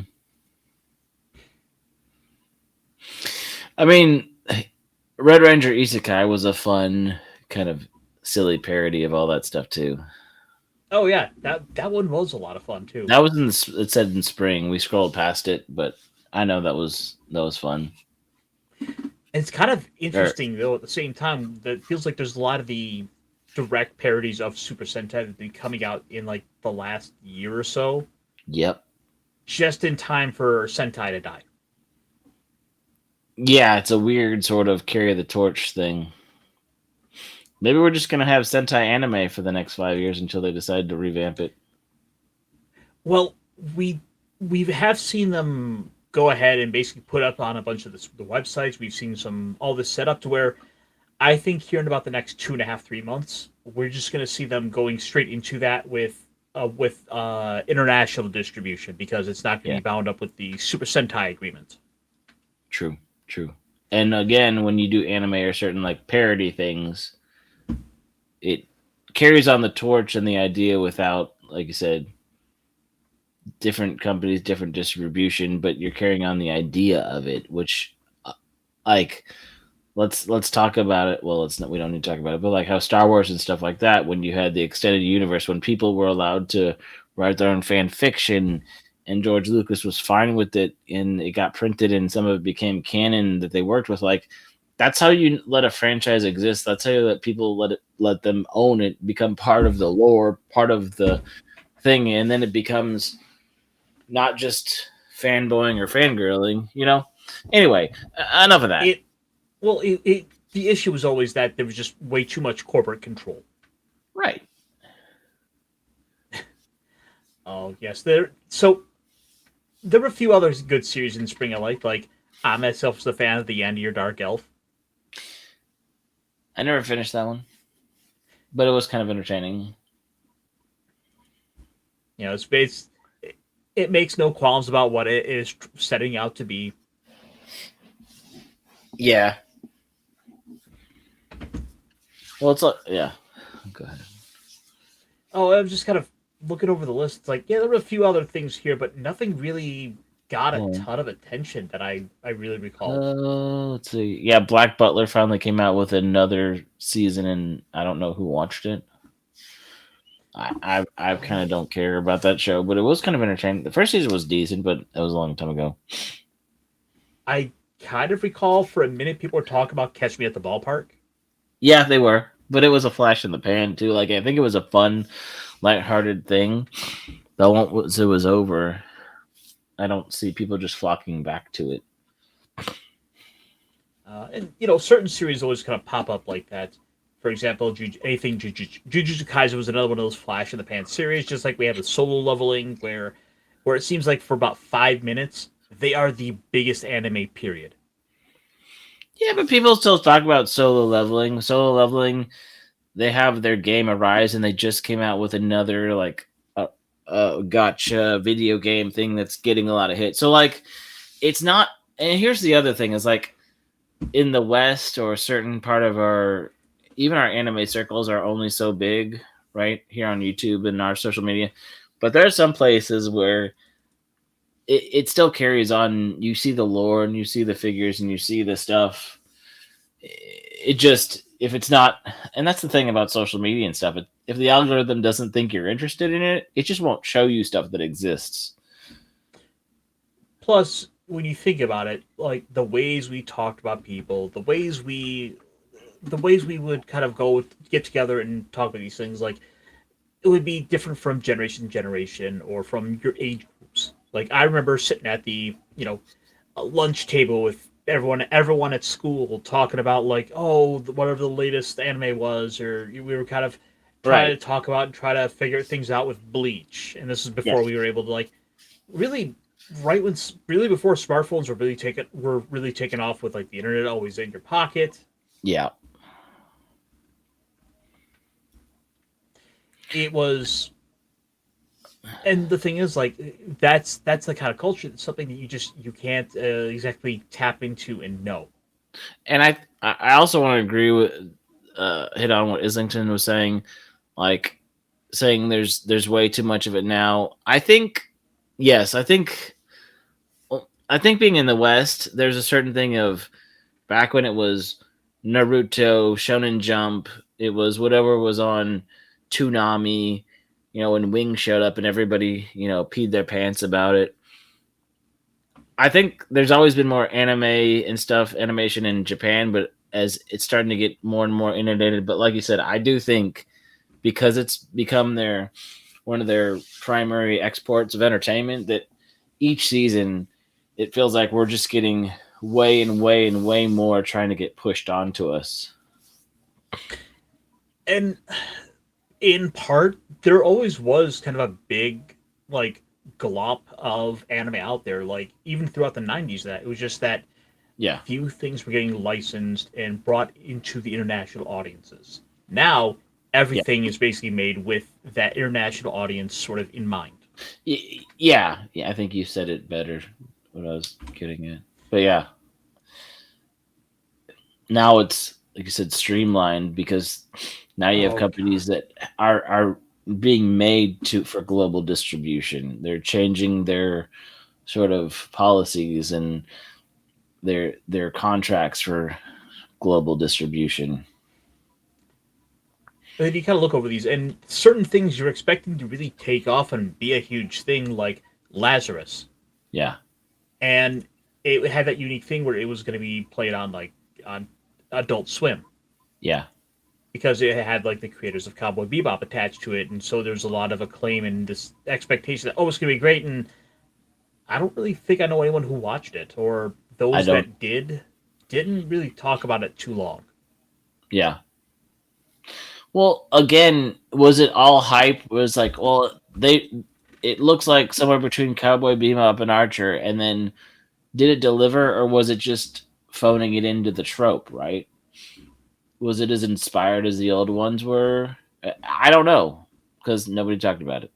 I mean, Red Ranger Isekai was a fun kind of silly parody of all that stuff too. Oh yeah, that one was a lot of fun too. That was it said in spring. We scrolled past it, but I know that was fun. It's kind of interesting though. At the same time, that feels like there's a lot of the direct parodies of Super Sentai that have been coming out in like the last year or so. Yep. Just in time for Sentai to die. Yeah, it's a weird sort of carry the torch thing. Maybe we're just going to have Sentai anime for the next 5 years until they decide to revamp it. Well, we have seen them go ahead and basically put up on a bunch of the websites. We've seen all this set up to where I think here in about the next 2.5-3 months, we're just going to see them going straight into that with international distribution because it's not going to be bound up with the Super Sentai agreement. True. And again, when you do anime or certain like parody things, it carries on the torch and the idea without, like you said, different companies, different distribution, but you're carrying on the idea of it, which like let's talk about it. Well, we don't need to talk about it, but like how Star Wars and stuff like that, when you had the extended universe, when people were allowed to write their own fan fiction and George Lucas was fine with it and it got printed and some of it became canon that they worked with, like that's how you let a franchise exist. That's how you let people let them own it, become part of the lore, part of the thing, and then it becomes not just fanboying or fangirling, you know? Anyway, enough of that. The issue was always that there was just way too much corporate control. Right. Oh, yes. There were a few other good series in spring I liked. Like, I myself was a fan of The End of Your Dark Elf. I never finished that one, but it was kind of entertaining. You know, it makes no qualms about what it is setting out to be. Yeah. Well, it's yeah. Go ahead. Oh, I was just kind of looking over the list. It's like, yeah, there were a few other things here, but nothing really got a ton of attention that I really recall. Let's see. Yeah, Black Butler finally came out with another season, and I don't know who watched it. I kind of don't care about that show, but it was kind of entertaining. The first season was decent, but that was a long time ago. I kind of recall for a minute people were talking about Catch Me at the Ballpark. Yeah, they were, but it was a flash in the pan too. Like I think it was a fun, lighthearted thing. Once it was over, don't see people just flocking back to it. And certain series always kind of pop up like that. For example, Jujutsu Kaisen was another one of those flash in the pan series, just like we have the Solo Leveling, where it seems like for about 5 minutes they are the biggest anime period. Yeah, but people still talk about Solo Leveling. Solo Leveling, they have their game Arise, and they just came out with another like gotcha video game thing that's getting a lot of hits. So like, it's not. And here's the other thing: is like in the West or a certain part of even our anime circles are only so big, right here on YouTube and our social media. But there are some places where it still carries on. You see the lore and you see the figures and you see the stuff. It just, if it's not, and that's the thing about social media and stuff. If the algorithm doesn't think you're interested in it, it just won't show you stuff that exists. Plus, when you think about it, like the ways we talked about people, the ways we would kind of get together and talk about these things, like it would be different from generation to generation or from your age groups. Like I remember sitting at the lunch table with everyone at school talking about like, oh, whatever the latest anime was, or we were kind of trying to talk about and try to figure things out with Bleach. And this is before we were able to like really really before smartphones were really taken off with like the internet always in your pocket. Yeah. It was, and the thing is, like, that's the kind of culture. That's something that you can't exactly tap into and know. And I also want to agree with hit on what Islington was saying, like saying there's way too much of it now. I think being in the West, there's a certain thing of back when it was Naruto, Shonen Jump, it was whatever was on Toonami, when Wing showed up and everybody, peed their pants about it. I think there's always been more anime and stuff, animation in Japan, but as it's starting to get more and more inundated. But like you said, I do think because it's become one of their primary exports of entertainment, that each season it feels like we're just getting way and way and way more trying to get pushed onto us. And in part, there always was kind of a big like glop of anime out there. Like even throughout the 90s, that it was just that few things were getting licensed and brought into the international audiences. Now everything is basically made with that international audience sort of in mind. Yeah, I think you said it better. What I was getting at, but yeah, now it's like you said, streamlined because now you have companies that are being made for global distribution. They're changing their sort of policies and their contracts for global distribution. And then you kind of look over these, and certain things you're expecting to really take off and be a huge thing, like Lazarus. Yeah. And it had that unique thing where it was going to be played on Adult Swim. Yeah. Because it had like the creators of Cowboy Bebop attached to it, and so there's a lot of acclaim and this expectation that it's going to be great. And I don't really think I know anyone who watched it, or those that didn't really talk about it too long. Yeah. Well, again, was it all hype? It was like, it looks like somewhere between Cowboy Bebop and Archer, and then did it deliver, or was it just phoning it into the trope, right? Was it as inspired as the old ones were? I don't know, because nobody talked about it.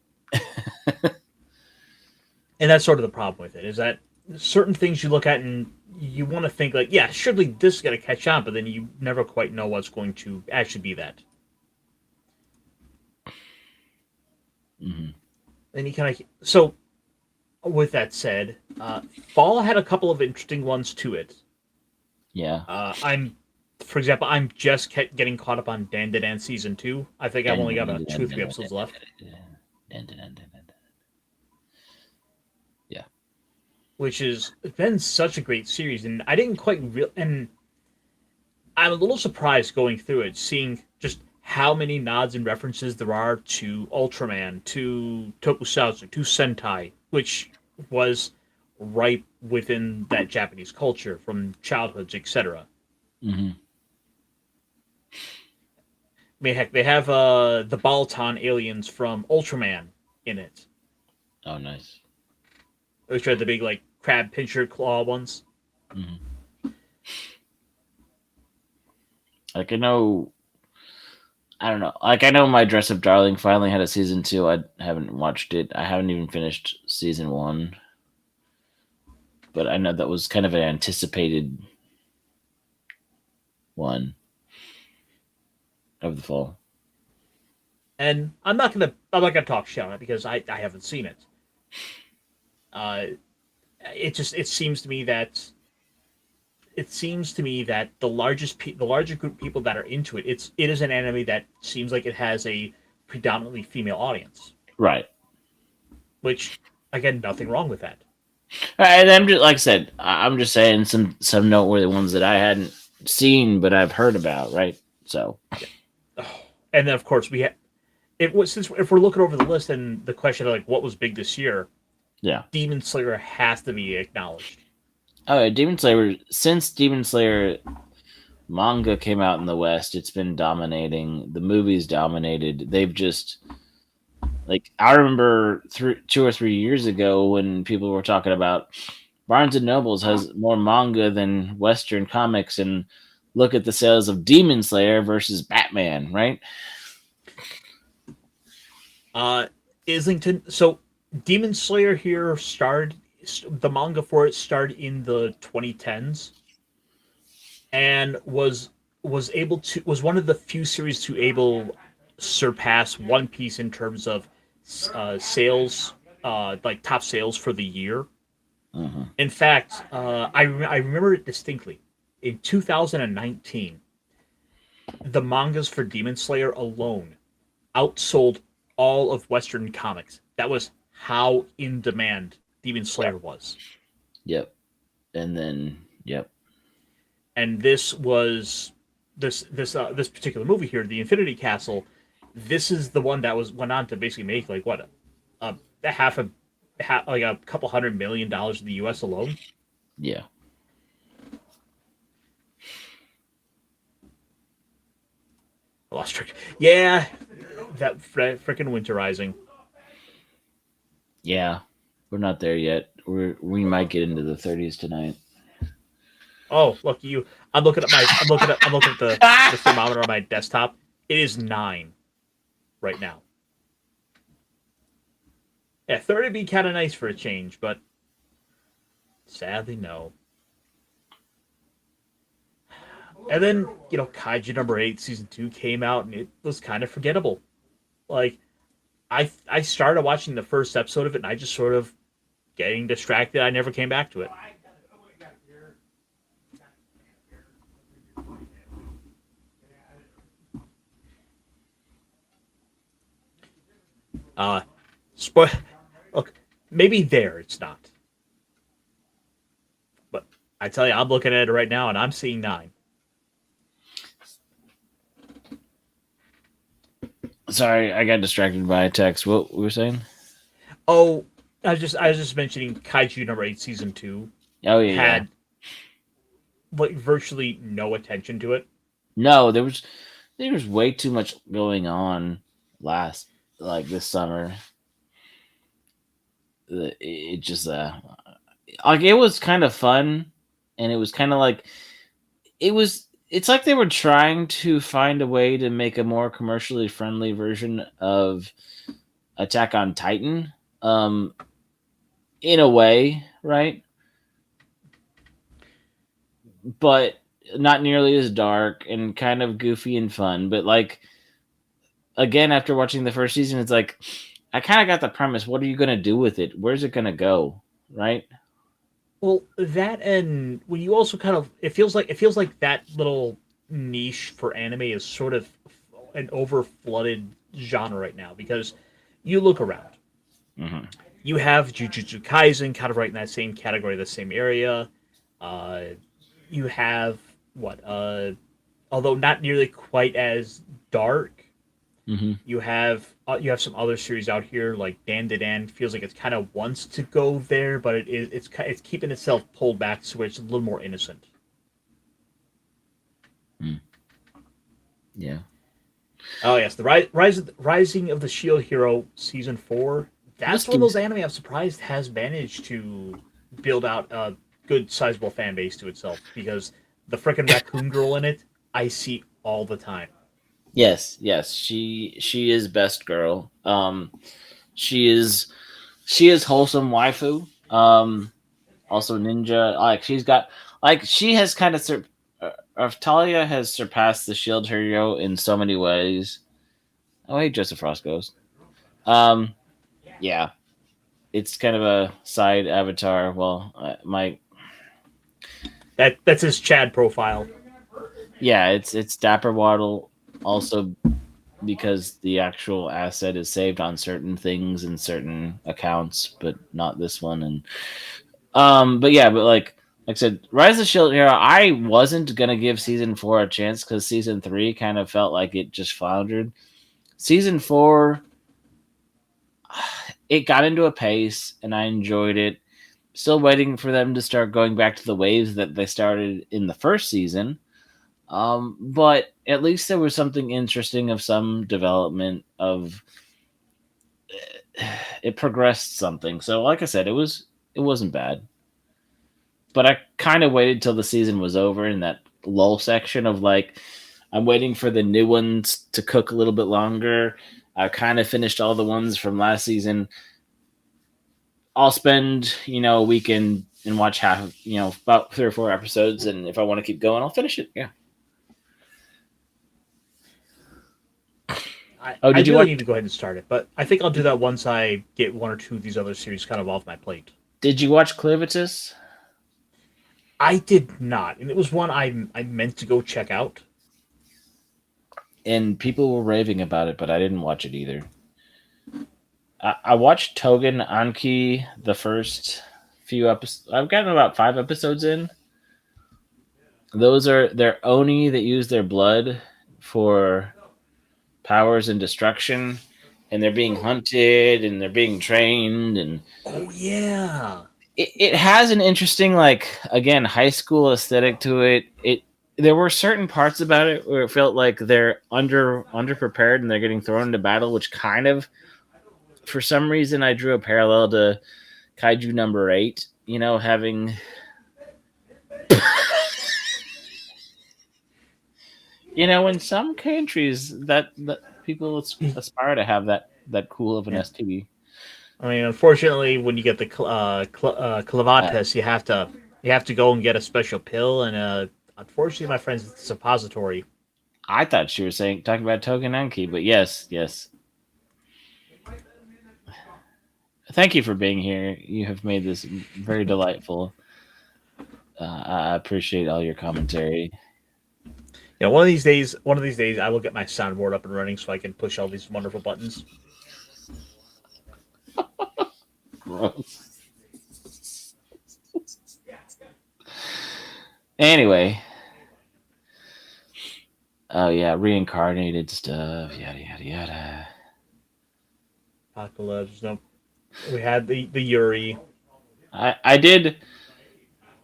And that's sort of the problem with it, is that certain things you look at and you want to think like, yeah, surely this is going to catch on, but then you never quite know what's going to actually be that. Mm-hmm. And you kind of... So, with that said, Fall had a couple of interesting ones to it. Yeah. For example, I'm just getting caught up on Dan Dan Season 2. I think I've only got about 2 or 3 episodes left. Yeah. Which has been such a great series, and I didn't quite and I'm a little surprised going through it, seeing just how many nods and references there are to Ultraman, to Tokusatsu, to Sentai, which was right within that Japanese culture from childhoods, etc. Mm-hmm. I mean, heck, they have the Balton aliens from Ultraman in it, Oh, nice. which are the big like crab pincher claw ones. Mm-hmm. Like I don't know. Like I know My Dress Up Darling finally had a season 2. I haven't watched it. I haven't even finished season 1, but I know that was kind of an anticipated one of the fall. And I'm not gonna talk shit on it because I haven't seen it. Uh, it seems to me that the larger group of people that are into it, it is an anime that seems like it has a predominantly female audience, Right. which again, nothing wrong with that. And I'm just like I said, I'm just saying some noteworthy ones that I hadn't seen but I've heard about. Right. So. And then of course we have it was since if we're looking over the list and the question of like what was big this year, Yeah. Demon Slayer has to be acknowledged. Oh, yeah, Demon Slayer. Since Demon Slayer manga came out in the West, it's been dominating. The movies dominated. They've just like I remember 2 or 3 years ago when people were talking about Barnes and Nobles has more manga than Western comics, and look at the sales of Demon Slayer versus Batman, right? Islington. So Demon Slayer here started the manga for it started in the 2010s and was one of the few series to able surpass One Piece in terms of sales, like top sales for the year. Mm-hmm. In fact, I remember it distinctly. In 2019, the mangas for Demon Slayer alone outsold all of Western comics. That was how in demand Demon Slayer was. Yep. And then, yep. And this particular movie here, The Infinity Castle. This is the one that went on to basically make like what a like a couple $100 million in the U.S. alone. Yeah. I lost track. Yeah, that freaking Winter Rising. Yeah. We're not there yet. We might get into the 30s tonight. Oh, look you! I'm looking at the thermometer on my desktop. It is 9 right now. Yeah, 30 would be kind of nice for a change, but sadly no. And then Kaiju number 8 season 2 came out, and it was kind of forgettable. Like, I started watching the first episode of it, and I just sort of getting distracted. I never came back to it. Look, maybe there it's not, but I tell you, I'm looking at it right now, and I'm seeing 9. Sorry, I got distracted by a text. What were we saying? Oh, I was just mentioning Kaiju number 8 season 2 Oh yeah, had like virtually no attention to it. No, there was way too much going on this summer. It just like it was kind of fun, and it was kind of like it's like they were trying to find a way to make a more commercially friendly version of Attack on Titan, in a way, right? But not nearly as dark and kind of goofy and fun. But like, again, after watching the first season, it's like I kind of got the premise. What are you going to do with it? Where's it going to go? Right? Well, that, and when you also kind of it feels like that little niche for anime is sort of an over flooded genre right now, because you look around. Mm-hmm. You have Jujutsu Kaisen kind of right in that same category, the same area. You have although not nearly quite as dark, Mm-hmm. You have some other series out here like Dan to Dan feels like it's kind of wants to go there, but it's keeping itself pulled back so it's a little more innocent. Yeah. Oh yes, the Rising of the Shield Hero season 4. That's one of those anime I'm surprised has managed to build out a good sizable fan base to itself because the frickin' raccoon girl in it I see all the time. Yes, yes, she is best girl. She is wholesome waifu. Also ninja. Like she's got like she has kind of Talia has surpassed the Shield Hero in so many ways. Oh hey, Joseph Frost Ghost. Um, yeah, it's kind of a side avatar. Well, my That's his Chad profile. yeah, it's Dapper Waddle also because the actual asset is saved on certain things in certain accounts, but not this one. And but yeah, but like I said, Rise of the Shield Hero, I wasn't gonna give season 4 a chance because season 3 kind of felt like it just floundered. Season 4, it got into a pace and I enjoyed it. Still waiting for them to start going back to the waves that they started in the first season. But at least there was something interesting of some development of it progressed something. So like I said, it wasn't bad. But I kind of waited till the season was over in that lull section of like I'm waiting for the new ones to cook a little bit longer. I kind of finished all the ones from last season. I'll spend, a weekend and watch half, about 3 or 4 episodes, and if I want to keep going, I'll finish it. Yeah. I really need to go ahead and start it, but I think I'll do that once I get one or two of these other series kind of off my plate. Did you watch Clivitus? I did not, and it was one I meant to go check out. And people were raving about it, but I didn't watch it either. I watched Togen Anki the first few episodes. I've gotten about 5 episodes in. Those are they're Oni that use their blood for powers and destruction, and they're being hunted and they're being trained, and Oh yeah, it has an interesting, like, again, high school aesthetic to it. There were certain parts about it where it felt like they're underprepared and they're getting thrown into battle, which kind of, for some reason, I drew a parallel to Kaiju number 8. Having in some countries that people aspire to have that cool of an STD. I mean, unfortunately, when you get the clavatus, you have to go and get a special pill, and unfortunately, my friends, it's a suppository. I thought she was talking about Togen Anki, but yes. Thank you for being here. You have made this very delightful. I appreciate all your commentary. One of these days, I will get my soundboard up and running so I can push all these wonderful buttons. Gross. Anyway. Oh yeah, reincarnated stuff, yada yada yada. Apocalypse. No, we had the Yuri. I did,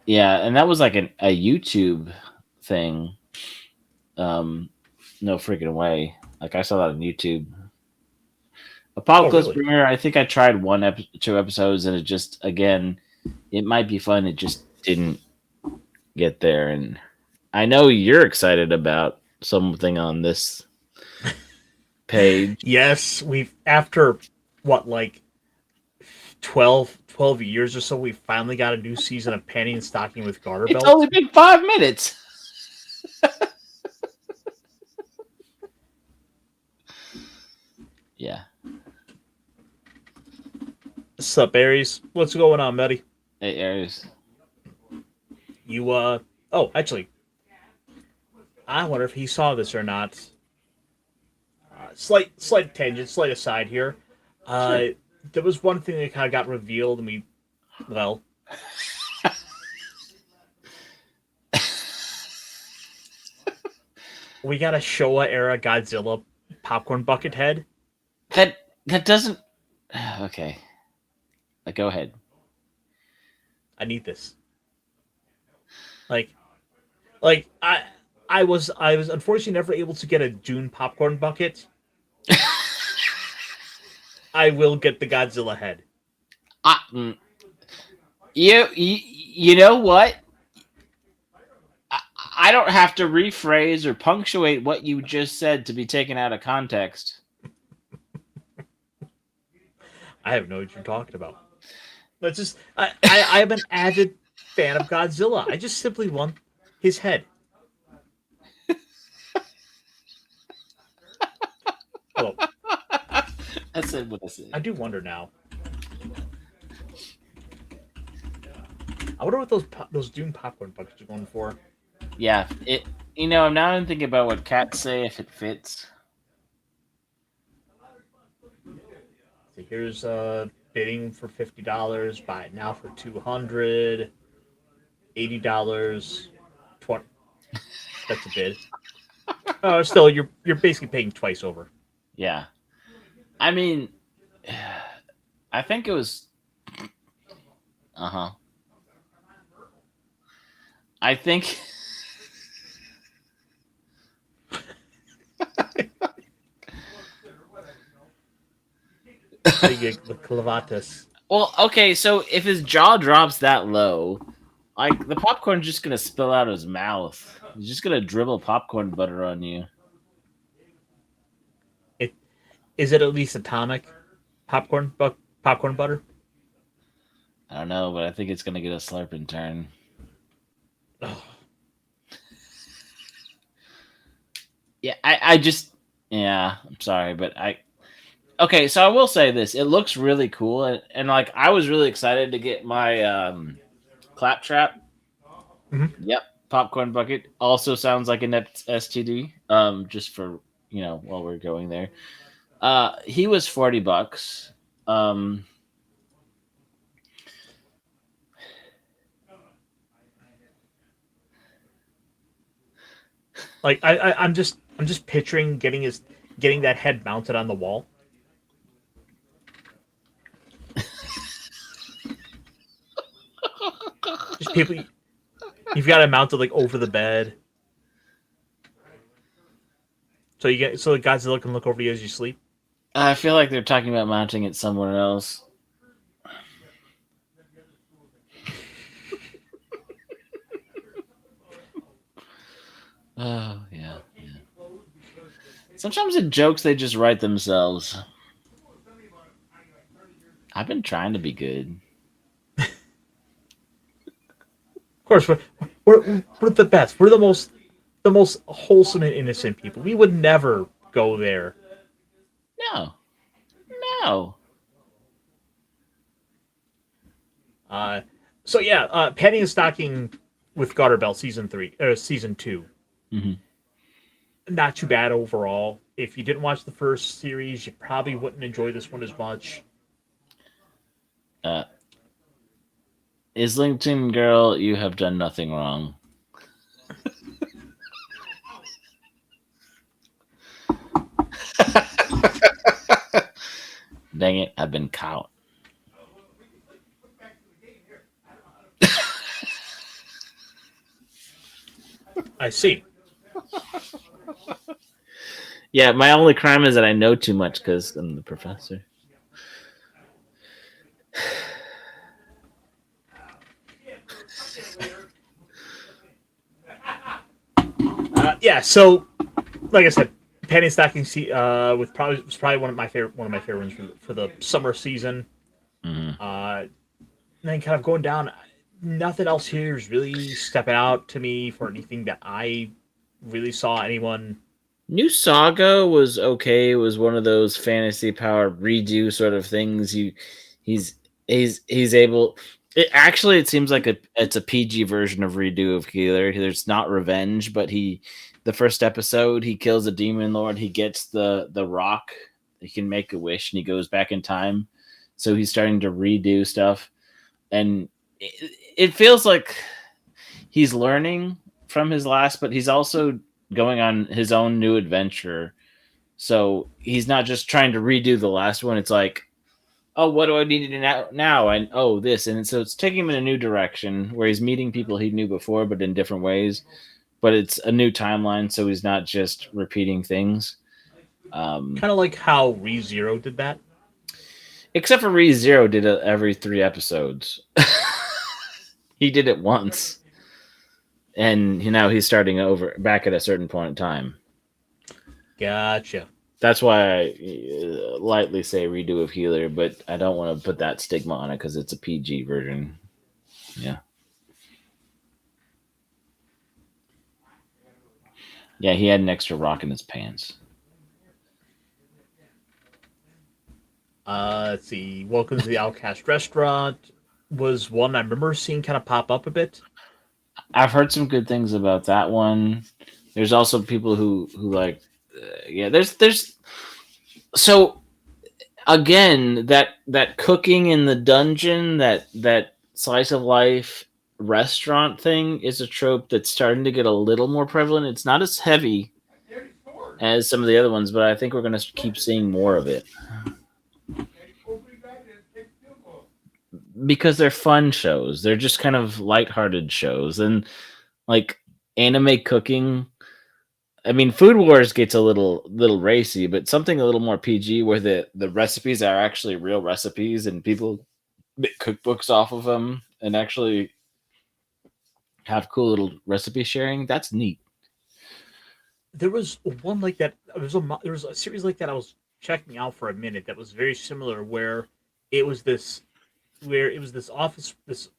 yeah, and that was like a YouTube thing. No freaking way. Like I saw that on YouTube. Apocalypse really? Premiere. I think I tried 2 episodes, and it just, again, it might be fun. It just didn't get there, and I know you're excited about something on this page. Yes, we've after what, like 12 years or so, we finally got a new season of Panty and Stocking with Garter Belt. It's only been 5 minutes. Yeah. What's up, Aries? What's going on, buddy? Hey, Aries. You oh, actually, I wonder if he saw this or not. Slight tangent, slight aside here. Sure. There was one thing that kind of got revealed, and we got a Showa era Godzilla popcorn bucket head. That doesn't. Okay, go ahead. I need this. Like I was unfortunately never able to get a Dune popcorn bucket. I will get the Godzilla head. You know what? I don't have to rephrase or punctuate what you just said to be taken out of context. I have no what you're talking about. But just I am an avid fan of Godzilla. I just simply want his head. Hello. I said what I said. I do wonder now. I wonder what those Dune popcorn buckets are going for. Yeah, I'm now thinking about what cats say if it fits. So here's bidding for $50. Buy it now for $200. $80. 20. That's a bid. Still, you're basically paying twice over. Yeah, I mean, I think it was. I think. The clavatus. Well, okay, so if his jaw drops that low, like the popcorn's just gonna spill out of his mouth. He's just gonna dribble popcorn butter on you. Is it at least atomic popcorn butter? I don't know, but I think it's gonna get a slurping turn. Oh. Yeah, I'm sorry, but okay, so I will say this. It looks really cool, and like I was really excited to get my claptrap. Mm-hmm. Yep, popcorn bucket. Also sounds like a net STD. Just for while we're going there. He was $40. Like I'm just picturing getting that head mounted on the wall. Just people, you've got it mounted like over the bed, so the Godzilla can look over you as you sleep. I feel like they're talking about mounting it somewhere else. Oh yeah. Sometimes the jokes they just write themselves. I've been trying to be good. Of course, we're the best. We're the most wholesome and innocent people. We would never go there. No. So yeah, Penny and Stocking with Garter Belt season 2. Mm-hmm. Not too bad overall. If you didn't watch the first series, you probably wouldn't enjoy this one as much. Islington girl, you have done nothing wrong. Dang it, I've been caught. I see. Yeah, my only crime is that I know too much because I'm the professor. Yeah, so like I said, Penny and Stocking was probably one of my favorite ones for the summer season. Mm-hmm. And then kind of going down, nothing else here is really stepping out to me for anything that I really saw anyone. New Saga was okay. It was one of those fantasy power redo sort of things. He's able. It seems like it's a PG version of redo of Healer. There's not revenge, but the first episode he kills a demon lord. He gets the rock. He can make a wish, and he goes back in time. So he's starting to redo stuff, and it feels like he's learning from his last, but he's also going on his own new adventure. So he's not just trying to redo the last one. It's like, oh, what do I need to do now? And oh, this. And so it's taking him in a new direction where he's meeting people he knew before, but in different ways. But it's a new timeline, so he's not just repeating things. Kind of like how ReZero did that. Except for ReZero did it every 3 episodes. He did it once. And now he's starting over back at a certain point in time. Gotcha. That's why I lightly say redo of Healer, but I don't want to put that stigma on it because it's a PG version. Yeah. Yeah, he had an extra rock in his pants. Let's see. Welcome to the Outcast Restaurant was one I remember seeing kind of pop up a bit. I've heard some good things about that one. There's also people who like, there's so again that cooking in the dungeon, that slice of life restaurant thing is a trope that's starting to get a little more prevalent. It's not as heavy as some of the other ones, but I think we're going to keep seeing more of it. Because they're fun shows. They're just kind of lighthearted shows. And like anime cooking, I mean, Food Wars gets a little racy, but something a little more PG where the recipes are actually real recipes and people make cookbooks off of them and actually have cool little recipe sharing. That's neat. There was one like that. There was a series like that I was checking out for a minute that was very similar, where it was this this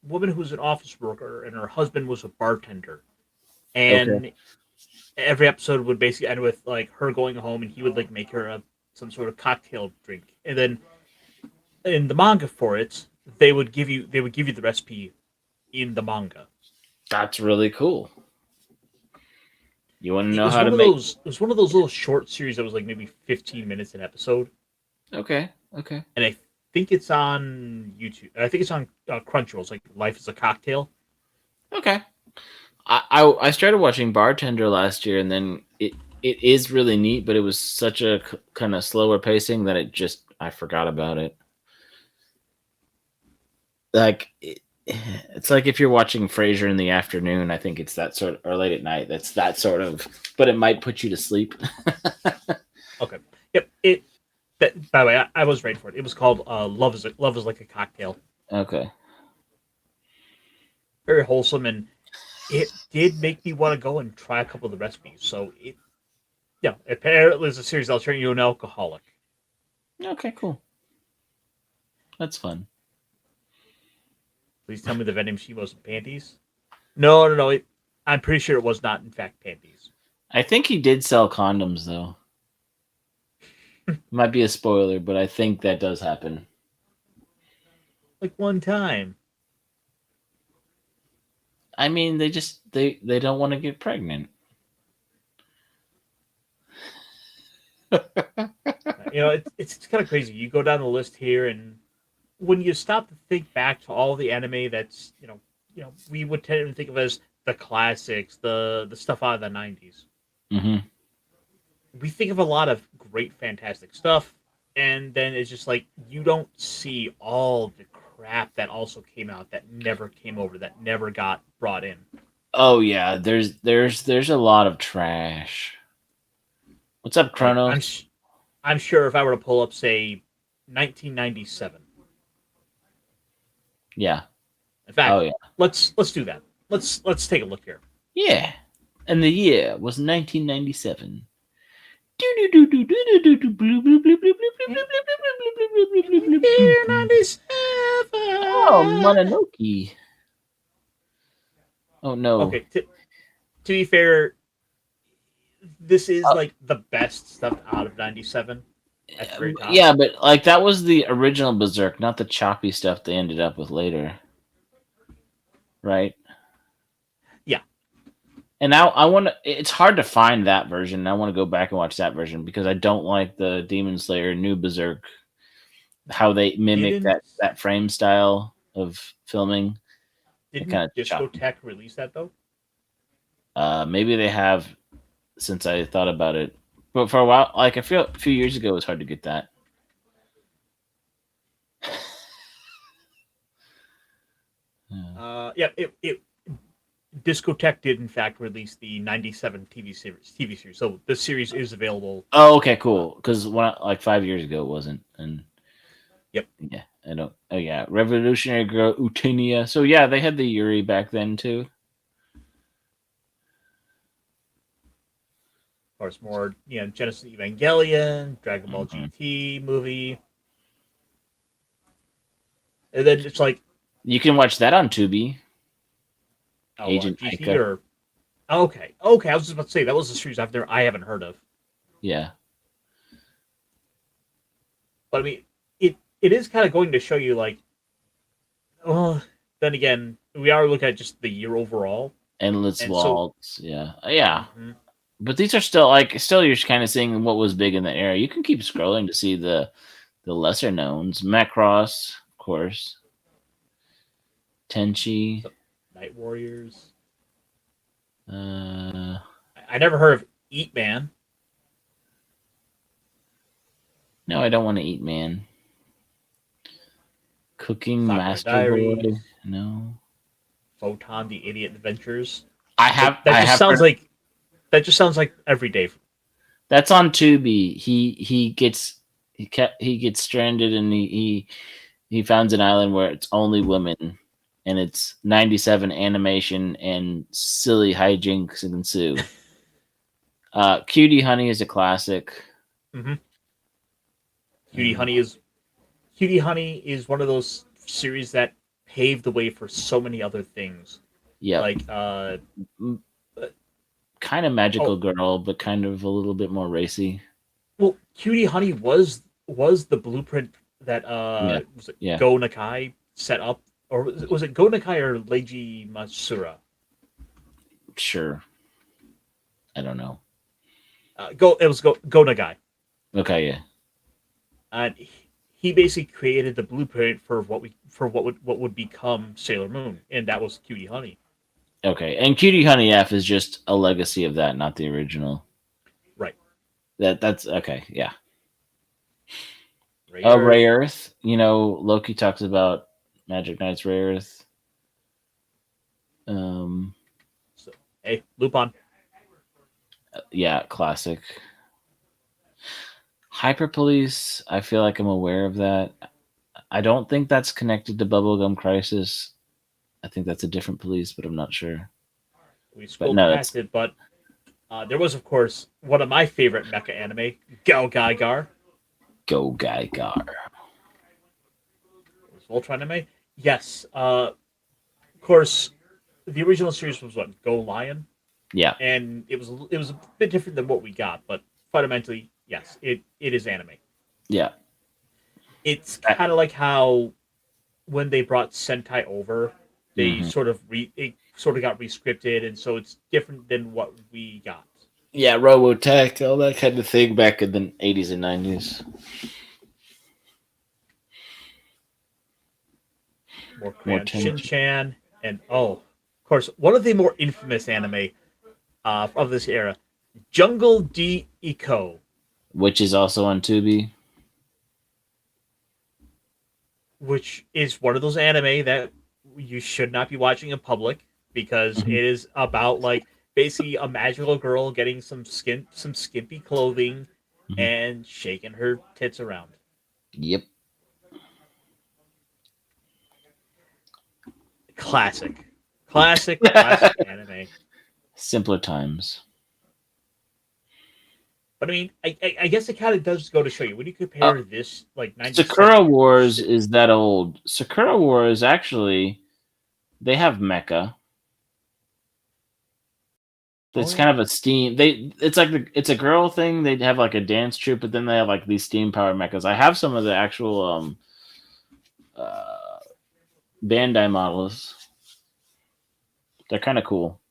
woman who was an office worker and her husband was a bartender, and Okay. every episode would basically end with like her going home and he would like make her some sort of cocktail drink, and then in the manga for it they would give you the recipe in the manga. That's really cool. You want to It know was how one to of make. those. It was one of those little short series that was like maybe 15 minutes an episode, Okay. and I think it's on YouTube. I think it's on Crunchyroll. It's like Life is a Cocktail. Okay. I started watching Bartender last year, and then it is really neat, but it was such a kind of slower pacing that I forgot about it. Like it's like if you're watching Frasier in the afternoon, I think it's that sort of, or late at night. That's that sort of, but it might put you to sleep. Okay. Yep. By the way, I was right for it. It was called Love is like a Cocktail. Okay. Very wholesome, and it did make me want to go and try a couple of the recipes. So apparently it's a series that'll turn you into an alcoholic. Okay, cool. That's fun. Please tell me the vending machine wasn't panties. No. I'm pretty sure it was not, in fact, panties. I think he did sell condoms, though. Might be a spoiler, but I think that does happen. Like one time. I mean, they don't want to get pregnant. It's kind of crazy. You go down the list here, and when you stop to think back to all the anime that's we would tend to think of as the classics, the stuff out of the 90s. Mm-hmm. We think of a lot of great, fantastic stuff, and then it's just like you don't see all the crap that also came out that never came over, that never got brought in. Oh yeah, there's a lot of trash. What's up, Like, Chronos? I'm sure if I were to pull up, say, 1997. Yeah. In fact, Oh yeah. let's do that. Let's take a look here. Yeah. And the year was 1997. Oh, Mononoke. Oh no. Okay, to be fair, this is like the best stuff out of 97. That's very top. Yeah, but like that was the original Berserk, not the choppy stuff they ended up with later. Right? Yeah. And now I want to. It's hard to find that version. I want to go back and watch that version because I don't like the Demon Slayer New Berserk. How they mimic that frame style of filming. Didn't Discotek release that though? Maybe they have. Since I thought about it, But for a while, like I feel a few years ago, it was hard to get that. Yeah, it Discotek did in fact release the '97 TV series. So the series is available. Oh, okay, cool. Because like 5 years ago, it wasn't. And Yep. yeah, I don't. Oh yeah, Revolutionary Girl Utinia. So yeah, they had the Yuri back then too. Of course, more Genesis Evangelion, Dragon Ball Mhm. GT movie, and then it's like You can watch that on Tubi. Agent GT Aika. or okay. I was just about to say that was a series I haven't heard of. Yeah. But I mean, it is kind of going to show you like, oh, then again, we are looking at just the year overall. Endless And so- Waltz. Yeah. Yeah. Mhm. But these are still you're kind of seeing what was big in the era. You can keep scrolling to see the lesser knowns. Macross, of course. Tenchi. Night Warriors. Uh, I never heard of Eat Man. no, I don't want to eat, man. Cooking Sakura Master Diaries. Boy. No. Photon: The Idiot Adventures. I have. That I just have sounds heard- like that just sounds like every day. That's on Tubi. He gets stranded and he finds an island where it's only women, and it's 97 animation and silly hijinks ensue. Cutie Honey is a classic. Mm-hmm. Cutie Honey is one of those series that paved the way for so many other things. Yeah, Like kind of magical girl, but kind of a little bit more racy. well, Cutie Honey was the blueprint that was it Yeah. Go Nakai set up, or was it Go Nakai or Leiji Matsura? Sure. I don't know. It was Go Nagai. Okay, yeah. And he basically created the blueprint for what would become Sailor Moon, and that was Cutie Honey. Okay, and Cutie Honey F is just a legacy of that, not the original. Right. That's okay. Yeah. Ray Ray Earth. You know, Loki talks about Magic Knight's Ray Earth. Hey, Lupin. Yeah, classic. Hyper Police. I feel like I'm aware of that. I don't think that's connected to Bubblegum Crisis. I think that's a different police, but I'm not sure. We spoke no, past it, but there was, of course, one of my favorite mecha anime, Go Gaigar. Go Gaigar. Was Voltron anime? Yes. Of course, the original series was what, Go Lion, Yeah. and it was a bit different than what we got, but fundamentally, yes, it is anime. Yeah. It's kind of like how when they brought Sentai over, they Mhm. sort of got rescripted, and so it's different than what we got. Yeah, Robotech, all that kind of thing back in the 80s and 90s. More Crayon Tenchi. Shin-Chan, and of course, one of the more infamous anime of this era, Jungle D Iko. Which is also on Tubi. Which is one of those anime that you should not be watching in public because Mhm. it is about like basically a magical girl getting some skimpy clothing Mhm. and shaking her tits around. Yep. Classic anime. Simpler times. But I mean, I guess it kind of does go to show you when you compare this like 97 Sakura Wars is that old. Sakura Wars actually, they have mecha. It's kind of a steam. It's a girl thing. They have like a dance troupe, but then they have like these steam powered mechas. I have some of the actual Bandai models. They're kind of cool.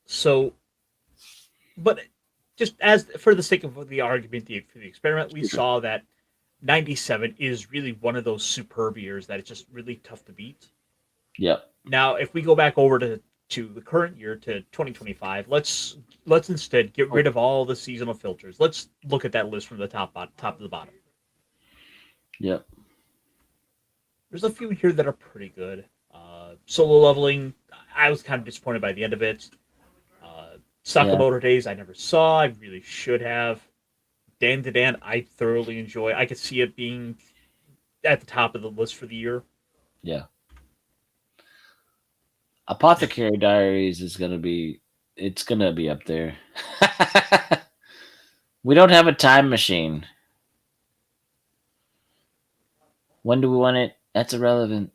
So, but just as for the sake of the argument, for the experiment, we saw that 97 is really one of those superb years that it's just really tough to beat. Yep. Now, if we go back over to to the current year to 2025, let's instead get rid of all the seasonal filters. Let's look at that list from the top to the bottom. Yep. There's a few here that are pretty good. Solo Leveling, I was kind of disappointed by the end of it. Sakamoto Days, I never saw. I really should have. Dan to Dan, I thoroughly enjoy. I could see it being at the top of the list for the year. Yeah. Apothecary Diaries is gonna be up there. We don't have a time machine. When do we want it? That's irrelevant.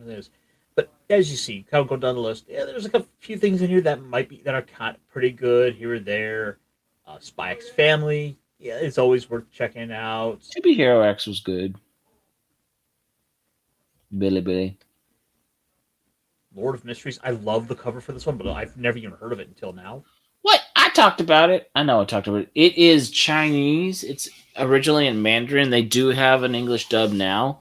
It is. But as you see, kind of go down the list. Yeah, there's like a few things in here that are kind of pretty good here or there. Spy X Family, yeah, it's always worth checking out. Superhero X was good. Billy. Lord of Mysteries, I love the cover for this one, but I've never even heard of it until now. What? I talked about it. I know I talked about it. It is Chinese. It's originally in Mandarin. They do have an English dub now.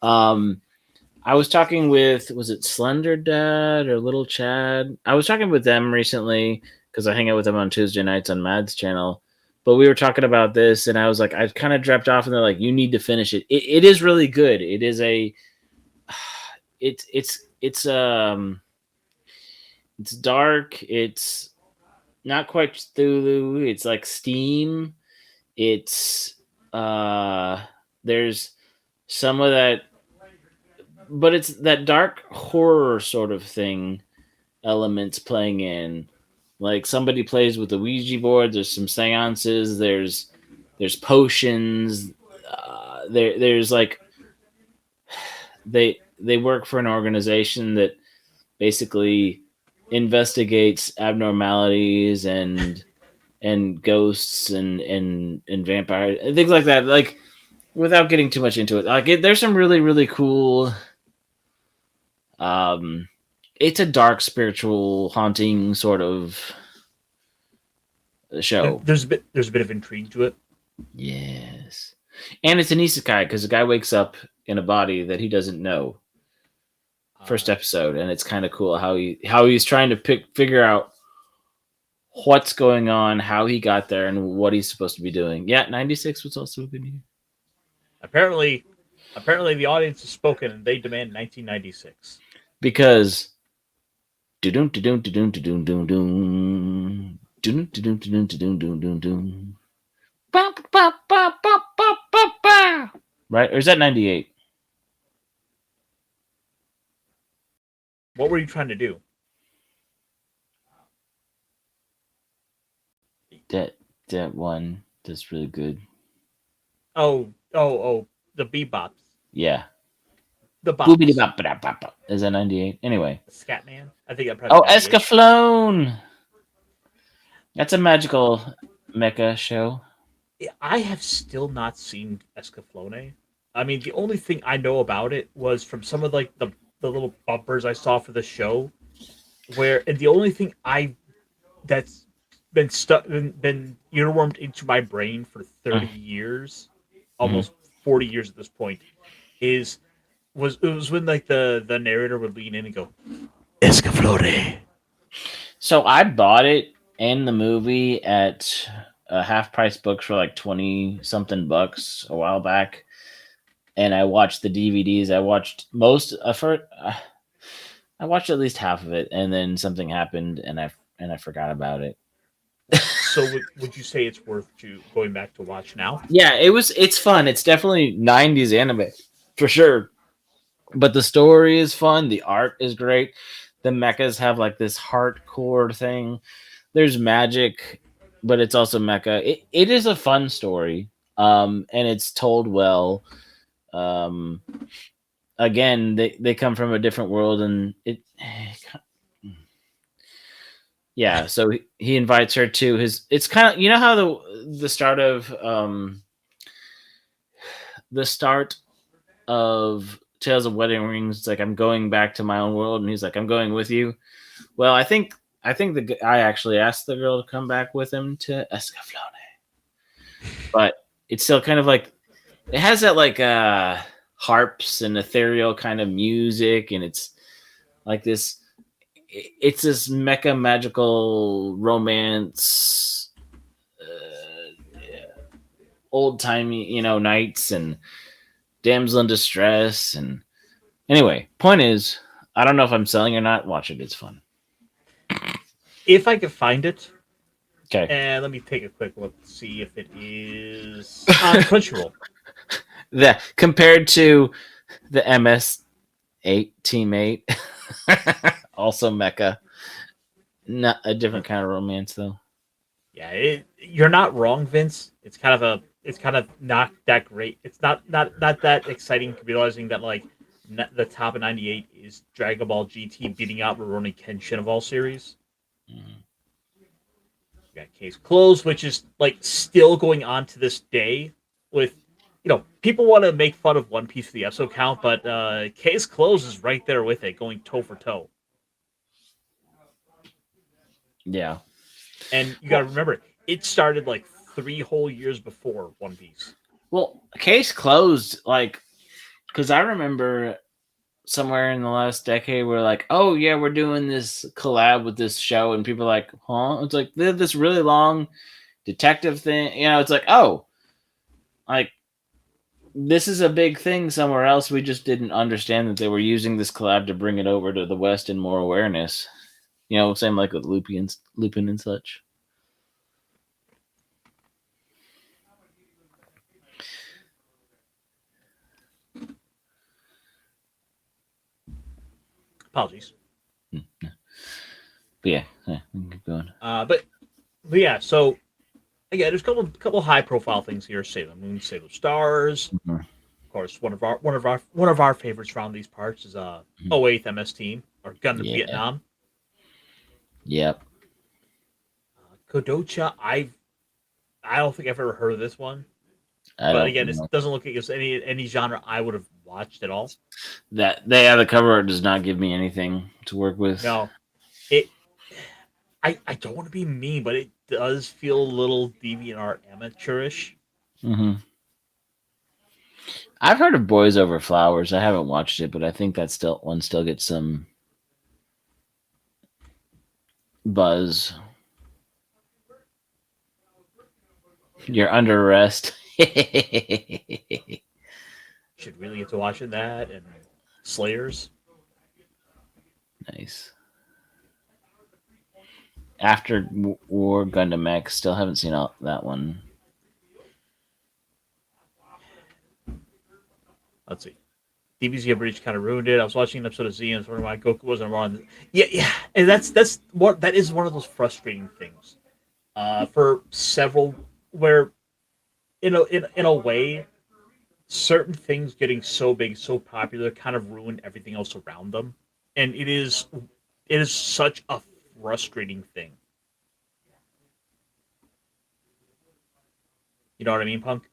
I was talking with, was it Slender Dad or Little Chad? I was talking with them recently because I hang out with them on Tuesday nights on Mad's channel. But we were talking about this, and I was like, I kind of dropped off, and they're like, you need to finish it. It is really good. It is it's dark. It's not quite Cthulhu. It's like Steam. It's there's some of that, but it's that dark horror sort of thing elements playing in. Like somebody plays with the Ouija board. There's some seances. There's potions. There's like they work for an organization that basically investigates abnormalities and ghosts and vampires and things like that. Like without getting too much into it, like there's some really, really cool. It's a dark, spiritual, haunting sort of show. There's a bit of intrigue to it. Yes, and it's an isekai because the guy wakes up in a body that he doesn't know. First episode, and it's kind of cool how he's trying to figure out what's going on, how he got there, and what he's supposed to be doing. Yeah, 96 was also a good year. Apparently the audience has spoken, and they demand 1996 because right, or is that 98? What were you trying to do? That one that's really good. Oh, the bebops. Yeah. The bops. Is that 98? Anyway. Scatman? I think that probably. Oh, Escaflowne! That's a magical mecha show. I have still not seen Escaflowne. I mean, the only thing I know about it was from some of like the little bumpers I saw for the show, and the only thing that's been earwormed into my brain for 30 years, almost 40 years at this point, was when like the narrator would lean in and go, Escaflowne. So I bought it and the movie at half price books for like 20 something bucks a while back. And I watched the DVDs. I watched I watched at least half of it, and then something happened, and I forgot about it. So would you say it's worth going back to watch now? Yeah, it's fun. It's definitely 90s anime for sure. But the story is fun. The art is great. The mechas have like this hardcore thing. There's magic, but it's also mecha. It is a fun story. And it's told well. Again, they come from a different world, and yeah. So he invites her to his. It's kind of, you know how the start of Tales of Wedding Rings. It's like, I'm going back to my own world, and he's like, I'm going with you. Well, I think the guy actually asked the girl to come back with him to Escaflowne, but it's still kind of like, it has that like harps and ethereal kind of music, and it's like this. It's this mecha magical romance, old timey, knights and damsel in distress. And anyway, point is, I don't know if I'm selling or not. Watch it; it's fun. If I could find it, Okay, and let me take a quick look to see if it is on Crunchyroll. that compared to the MS8 Team 8, also mecha, not a different kind of romance though. Yeah, you're not wrong, Vince. It's kind of not that great. It's not that exciting, realizing that like the top of '98 is Dragon Ball GT beating out Rurouni Kenshin of all series. Mhm. We got Case Closed, which is like still going on to this day. With people want to make fun of One Piece for the episode count, but Case Closed is right there with it, going toe for toe. Yeah. And you got to remember, it started like 3 whole years before One Piece. Well, case closed, like, because I remember somewhere in the last decade, we're like, oh, yeah, we're doing this collab with this show. And people are like, huh? It's like, they have this really long detective thing. It's like, oh, like, this is a big thing somewhere else. We just didn't understand that they were using this collab to bring it over to the West and more awareness. Same like with Lupin and such. Apologies. But yeah, we can keep going. But yeah, so again, there's a couple high profile things here. Sailor Moon, Sailor Stars. Mhm. Of course, one of our favorites around these parts is 08th MS Team or Gundam Yeah. Vietnam. Yep. Kodocha, I don't think I've ever heard of this one. But again, it doesn't look like it's any genre I would have watched at all. The cover art does not give me anything to work with. No, I don't want to be mean, but it does feel a little DeviantArt amateurish. Mm-hmm. I've heard of Boys Over Flowers. I haven't watched it, but I think that still gets some buzz. You're under arrest. Should really get to watching that and Slayers. Nice. After War Gundam X, still haven't seen that one. Let's see. DBZ Bridge kind of ruined it. I was watching an episode of Z and wondering why Goku wasn't around. Yeah, and that is one of those frustrating things. For several, where in a way, certain things getting so big, so popular, kind of ruined everything else around them, and it is such a frustrating thing. You know what I mean, Punk?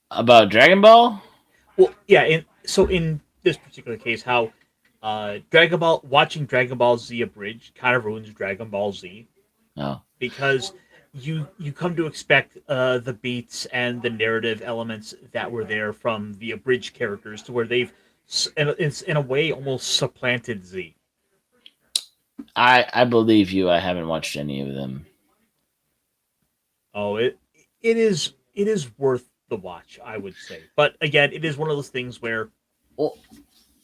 About Dragon Ball? Well, yeah. In this particular case, how watching Dragon Ball Z abridged kind of ruins Dragon Ball Z. Oh. Because you come to expect the beats and the narrative elements that were there from the abridged characters to where they've in a way almost supplanted Z. I believe you. I haven't watched any of them. Oh, it is worth the watch, I would say. But again, it is one of those things where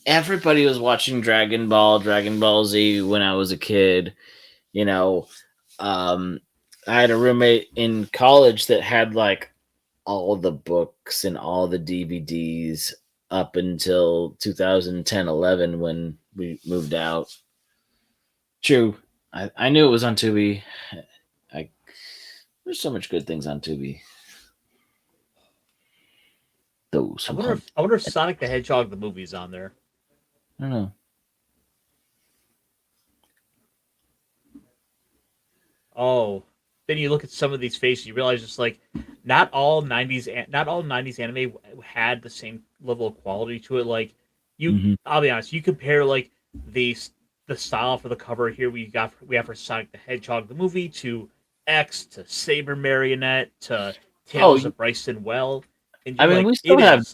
everybody was watching Dragon Ball Z when I was a kid. I had a roommate in college that had like all the books and all the DVDs up until 2010-11 when we moved out. True. I knew it was on Tubi. There's so much good things on Tubi. I wonder if Sonic the Hedgehog the movie's on there. I don't know. Oh, then you look at some of these faces, you realize it's like not all '90s anime had the same level of quality to it. Like I'll be honest, you compare like the style for the cover here we have for Sonic the Hedgehog the movie to X to Saber Marionette to Tales of Bryson Well. And we still have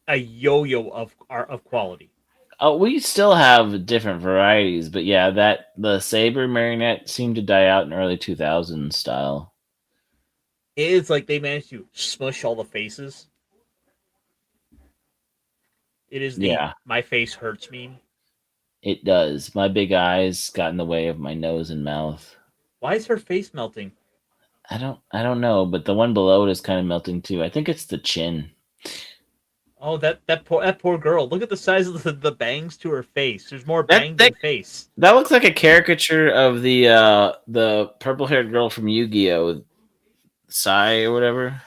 a yo-yo of quality. Oh, we still have different varieties, but yeah, that the saber marionette seemed to die out in early 2000s style. It's like they managed to smush all the faces. It is the Yeah, "my face hurts" meme. it does. My big eyes got in the way of my nose and mouth. Why is her face melting? I don't know, but the one below it is kind of melting too. I think it's the chin. Oh, that poor girl. Look at the size of the bangs to her face. There's more That bang that than face. that looks like a caricature of the purple haired girl from Yu-Gi-Oh! Sai or whatever.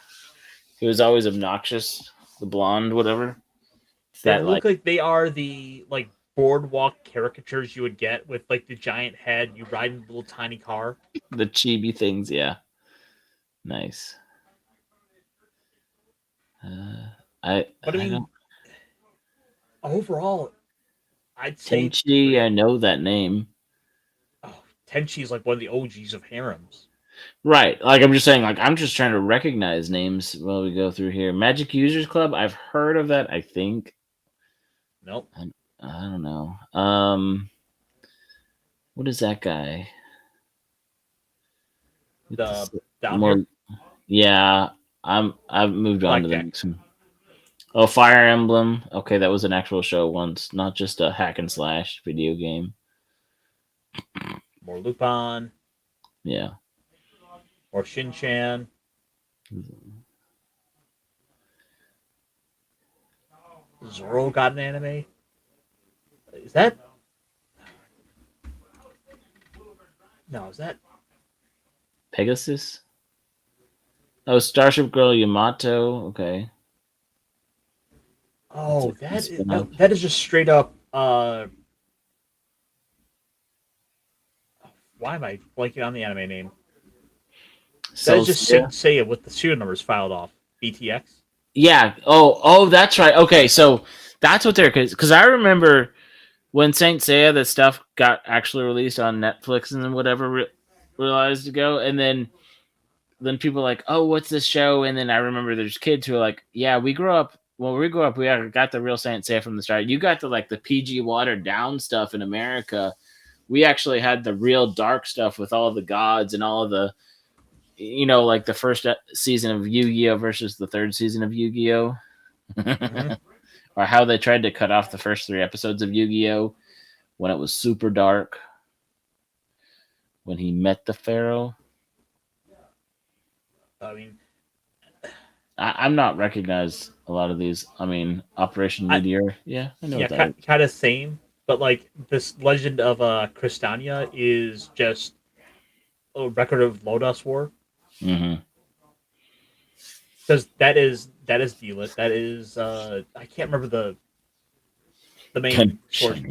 Who was always obnoxious, the blonde, whatever. It's They that like look like they are the like boardwalk caricatures you would get with like the giant head. You ride in a little tiny car. the chibi things. Yeah, nice. I But I I don't mean, overall, I'd say Tenchi. I know that name. Tenchi is like one of the OGs of harems. Right. Like I'm just saying. Like I'm just trying to recognize names while we go through here. Magic Users Club. I've heard of that. I think. Nope. I don't know. What is that guy? With The down more. here, Yeah. I've moved on to the blackjack. next one. Oh, Fire Emblem. Okay, that was an actual show once, not just a hack and slash video game. More Lupin. Yeah. More Shin-Chan. Zoro got an anime. Is that? No, is that? Pegasus. Oh, Starship Girl Yamato. Okay. Oh, That's a spin-off. that is just straight up. Why am I blanking on the anime name? That is just Saint Seiya with the serial numbers filed off. BTX. Yeah. Oh, that's right. Okay, so that's what they're because I remember when Saint Seiya that stuff got actually released on Netflix and then whatever realized to go, and then people are like, oh, what's this show? And then I remember there's kids who are like, yeah, we grew up. When we grew up, we got the real Saint Seiya from the start. You got the PG watered down stuff in America. We actually had the real dark stuff with all the gods and all of the, like the first season of Yu-Gi-Oh versus the third season of Yu-Gi-Oh, Mm-hmm. or how they tried to cut off the first 3 episodes of Yu-Gi-Oh when it was super dark. When he met the Pharaoh. I mean, I'm not recognized a lot of these. I mean, Operation Meteor. Yeah, I know yeah, that. kind of same. But like this Legend of Cristania is just a record of Lodos War. Mm-hmm. Because that is Dealit. That is I can't remember the main source.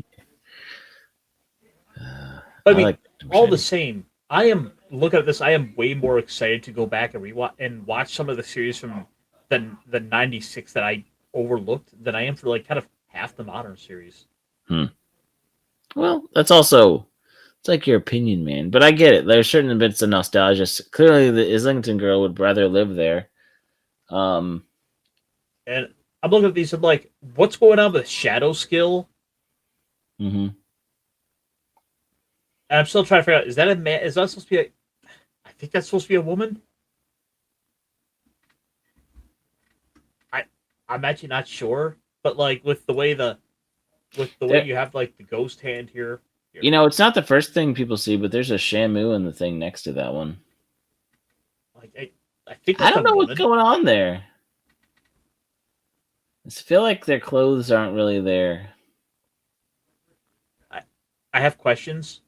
But I mean, like all the same, I am looking at this. I am way more excited to go back and rewatch and watch some of the series from the '96 that I overlooked than I am for like kind of half the modern series. Well, that's also it's like your opinion, man. But I get it. There's certain bits of nostalgia. Clearly, the Islington girl would rather live there. And I'm looking at these. I'm like, what's going on with Shadow Skill? Mm-hmm. And I'm still trying to figure out: is that a man? Is that supposed to be? I think that's supposed to be a woman. I'm actually not sure, but like with the way way you have like the ghost hand here. It's not the first thing people see, but there's a Shamu in the thing next to that one. Like I think I that's don't know what's going on there. I feel like their clothes aren't really there. I have questions.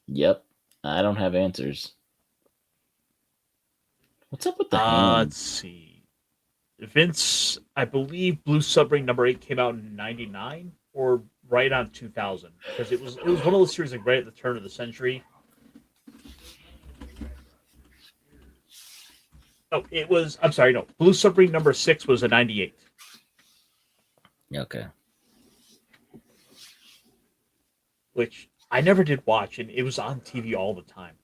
Yep. I don't have answers. What's up with the hand? Let's see. Vince, I believe Blue Submarine number 8 came out in '99 or right on 2000 because it was one of those series like right at the turn of the century. Oh, it was. I'm sorry, no. Blue Submarine number 6 was a '98. Okay. Which I never did watch, and it was on TV all the time.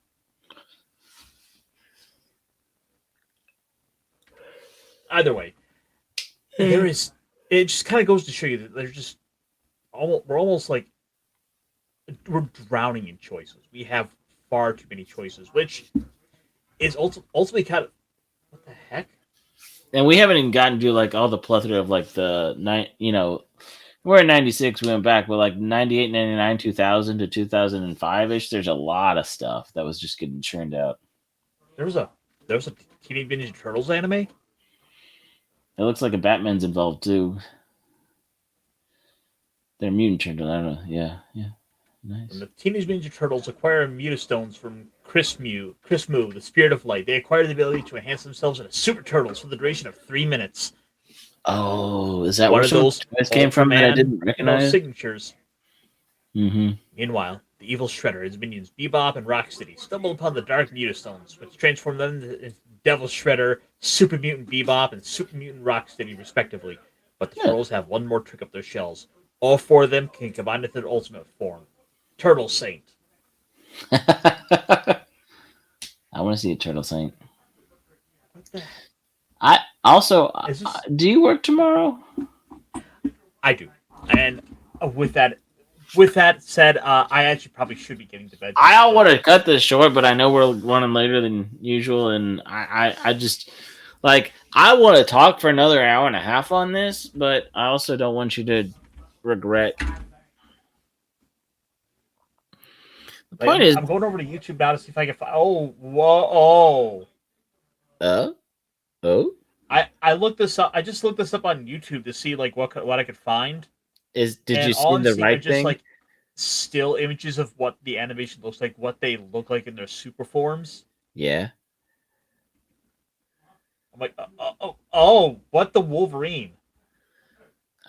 Either way, there is. It just kind of goes to show you that there's just we're almost like we're drowning in choices. We have far too many choices, which is ultimately kind of what the heck. And we haven't even gotten to like all the plethora of like the night. We're in '96. We went back, but like '98, '99, 2000 to 2005 ish. There's a lot of stuff that was just getting churned out. There was a Teenage Mutant Ninja Turtles anime. It looks like a Batman's involved too. They're mutant turtles. I don't know. Yeah. Nice. When the Teenage Mutant Ninja Turtles acquire Mutastones from Chris Mu, the Spirit of Light, they acquire the ability to enhance themselves into Super Turtles for the duration of 3 minutes. Oh, is that One where of those this came from that I Ultraman, didn't recognize? signatures. Mm-hmm. Meanwhile, the evil Shredder, his minions Bebop and Rocksteady stumble upon the Dark Mutastones, which transform them into Devil Shredder, Super Mutant Bebop, and Super Mutant Rocksteady, respectively. But the Turtles have one more trick up their shells. All 4 of them can combine into their ultimate form. Turtle Saint. I want to see a Turtle Saint. What the? I also. This... do you work tomorrow? I do, and with that said, I actually probably should be getting to bed. I want to cut this short, but I know we're running later than usual, and I just like I want to talk for another hour and a half on this, but I also don't want you to regret. The point is, I'm going over to YouTube now to see if I can find. Oh, whoa! Oh. I looked this up. I just looked this up on YouTube to see like what I could find. Did you see the right just, thing? Like still images of what the animation looks like, what they look like in their super forms. Yeah. I'm like, oh, what the Wolverine?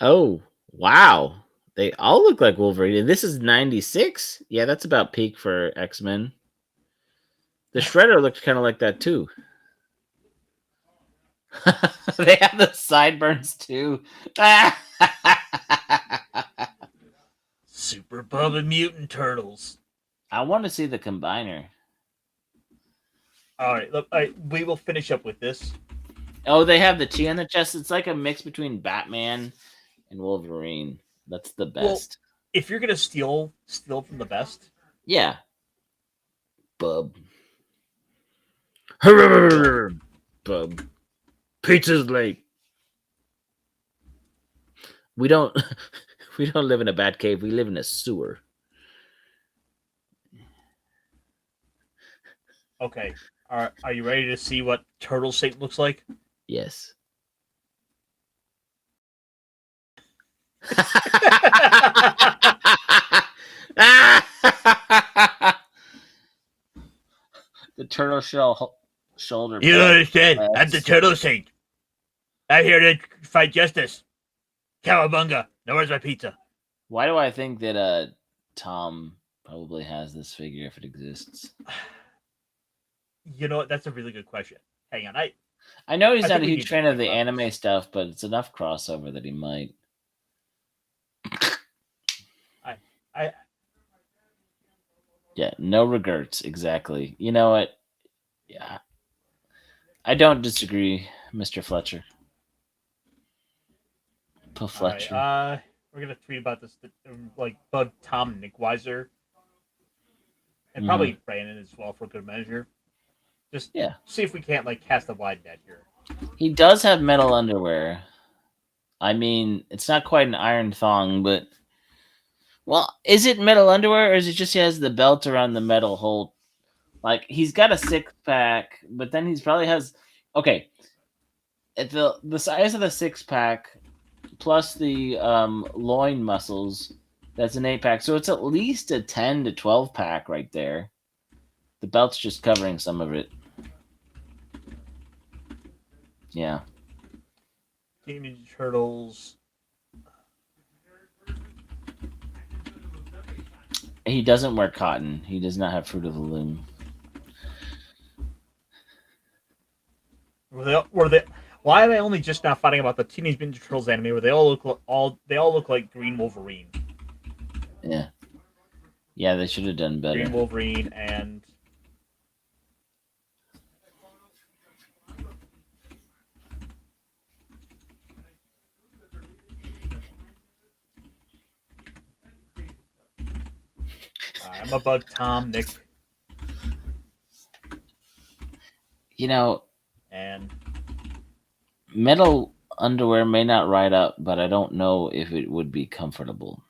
Oh, wow. They all look like Wolverine. This is 96? Yeah, that's about peak for X-Men. The Shredder looked kind of like that too. They have the sideburns too. Super Bubba Mutant Turtles. I want to see the combiner. All right, look, we will finish up with this. Oh, they have the T on the chest. It's like a mix between Batman and Wolverine. That's the best. Well, if you're gonna steal from the best, yeah. Bub. Bub. Pizza's late. We don't live in a bat cave. We live in a sewer. Okay. Are you ready to see what Turtle Saint looks like? Yes. The turtle shoulder. You don't understand. I'm the Turtle Saint. I'm here to fight justice. Cowabunga. Now where's my pizza? Why do I think that Tom probably has this figure if it exists? You know what? That's a really good question. Hang on. I know he's not a huge fan of the anime stuff, but it's enough crossover that he might. Yeah, no regrets. Exactly. You know what? Yeah. I don't disagree, Mr. Fletcher. Fletcher. Right, we're gonna tweet about this, like Bug Tom and Nick Weiser, and probably Brandon as well for good measure. Just see if we can't like cast a wide net here. He does have metal underwear. I mean, it's not quite an iron thong, but well, is it metal underwear or is it just he has the belt around the metal hole? Like he's got a 6-pack, but then he's probably has okay. At the size of the 6-pack plus the loin muscles, that's an 8-pack. So it's at least a 10 to 12-pack right there. The belt's just covering some of it. Yeah. Teenage Turtles. He doesn't wear cotton. He does not have Fruit of the Loom. Were they? Why am I only just now finding about the Teenage Mutant Ninja Turtles anime where they all look like Green Wolverine? Yeah. Yeah, they should have done better. Green Wolverine and I'm above Tom, Nick, You know, and metal underwear may not ride up, but I don't know if it would be comfortable.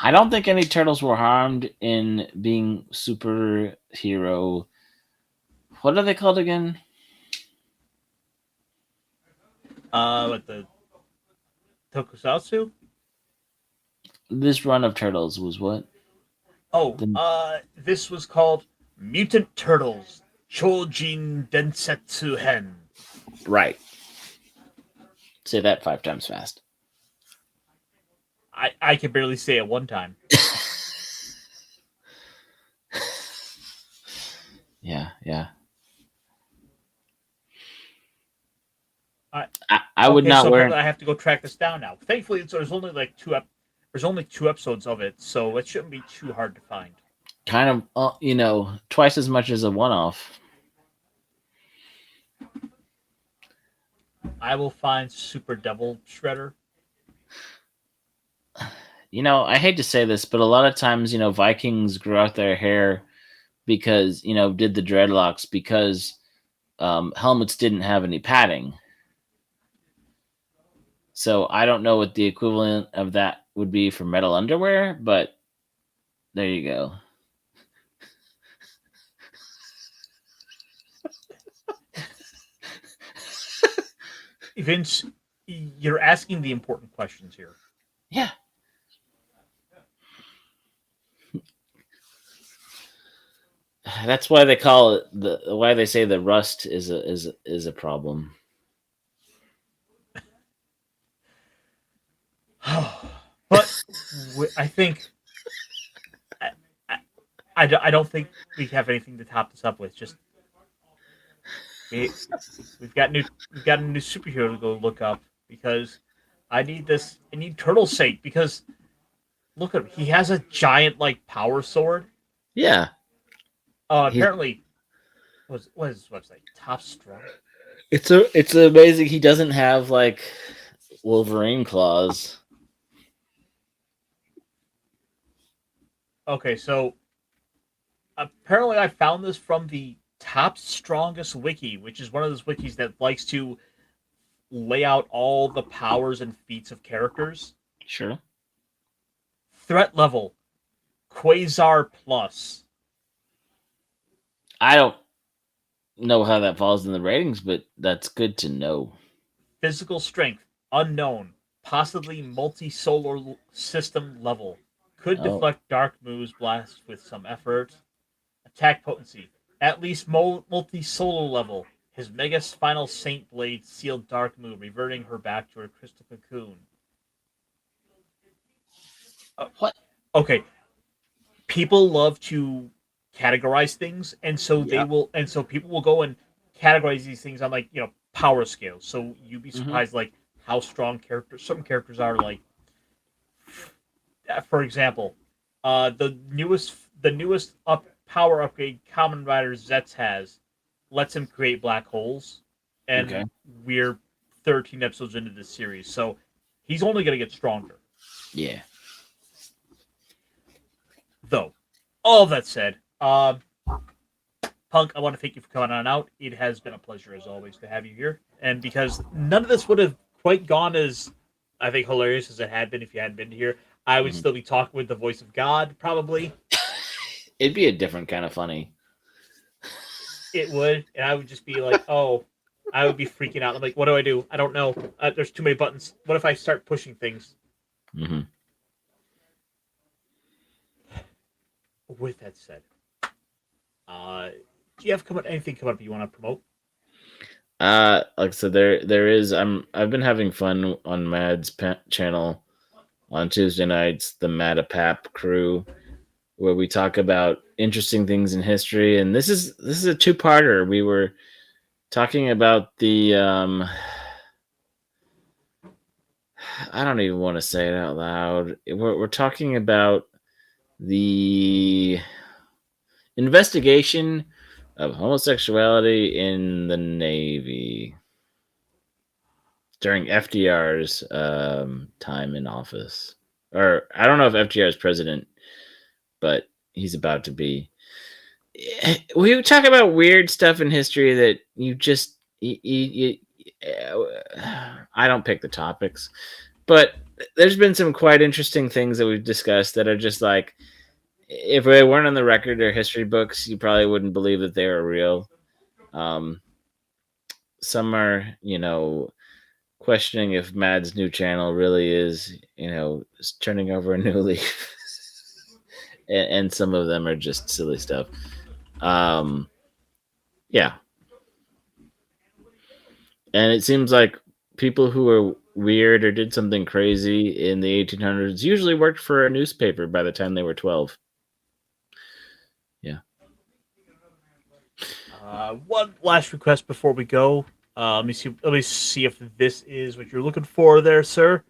I don't think any turtles were harmed in being superhero. What are they called again? with the Tokusatsu. This run of turtles was what? Oh, The, this was called Mutant Turtles Chojin Densetsu Hen. right. Say that 5 times fast. I can barely say it one time. Yeah. I I would okay, not so wear. apparently I have to go track this down now. Thankfully, there's only like there's only 2 episodes of it, so it shouldn't be too hard to find. Kind of, twice as much as a one-off. I will find Super Devil Shredder. I hate to say this, but a lot of times, Vikings grew out their hair because, did the dreadlocks because helmets didn't have any padding. So I don't know what the equivalent of that would be for metal underwear, but there you go. Vince, you're asking the important questions here. Yeah. That's why they call it why they say the rust is a problem. But I think I don't think we have anything to top this up with. Just we've got a new superhero to go look up because I need this. I need Turtle's sake because look at him. He has a giant like power sword. Yeah. Apparently, what's his website? Top Strong. It's amazing he doesn't have like Wolverine claws. Okay, so apparently I found this from the Top Strongest wiki, which is one of those wikis that likes to lay out all the powers and feats of characters. Sure. Threat level, Quasar Plus. I don't know how that falls in the ratings, but that's good to know. Physical strength, unknown, possibly multi-solar system level. Could deflect dark moves blast with some effort. Attack potency, at least multi-solar level. His Mega Final Saint Blade sealed dark move, reverting her back to her crystal cocoon. What? Okay. People love to categorize things, and so people will go and categorize these things on like power scales. So you'd be surprised like how strong some characters are. Like, for example, the newest power upgrade Common Rider Zets has lets him create black holes, and we're 13 episodes into this series, so he's only going to get stronger. Yeah. Though, all that said, Punk, I want to thank you for coming on out. It has been a pleasure as always to have you here, and because none of this would have quite gone as I think hilarious as it had been if you hadn't been here, I would still be talking with the voice of God, probably. It'd be a different kind of funny. It would, and I would just be like, oh, I would be freaking out. I'm like, what do I do? I don't know. There's too many buttons. What if I start pushing things? Mm-hmm. With that said, do you have anything come up you want to promote? Like I said, there is. I've been having fun on Mad's channel on Tuesday nights, the Madapap crew, where we talk about interesting things in history. And this is a 2-parter. We were talking about the I don't even want to say it out loud. We're talking about the investigation of homosexuality in the Navy. during FDR's time in office, or I don't know if FDR is president, but he's about to be. We talk about weird stuff in history that you just I don't pick the topics, but there's been some quite interesting things that we've discussed that are just like, if they weren't on the record or history books, you probably wouldn't believe that they were real. Some are, questioning if Mad's new channel really is, turning over a new leaf. and some of them are just silly stuff. Yeah. And it seems like people who are weird or did something crazy in the 1800s usually worked for a newspaper by the time they were 12. Yeah. One last request before we go. Let me see if this is what you're looking for there, sir.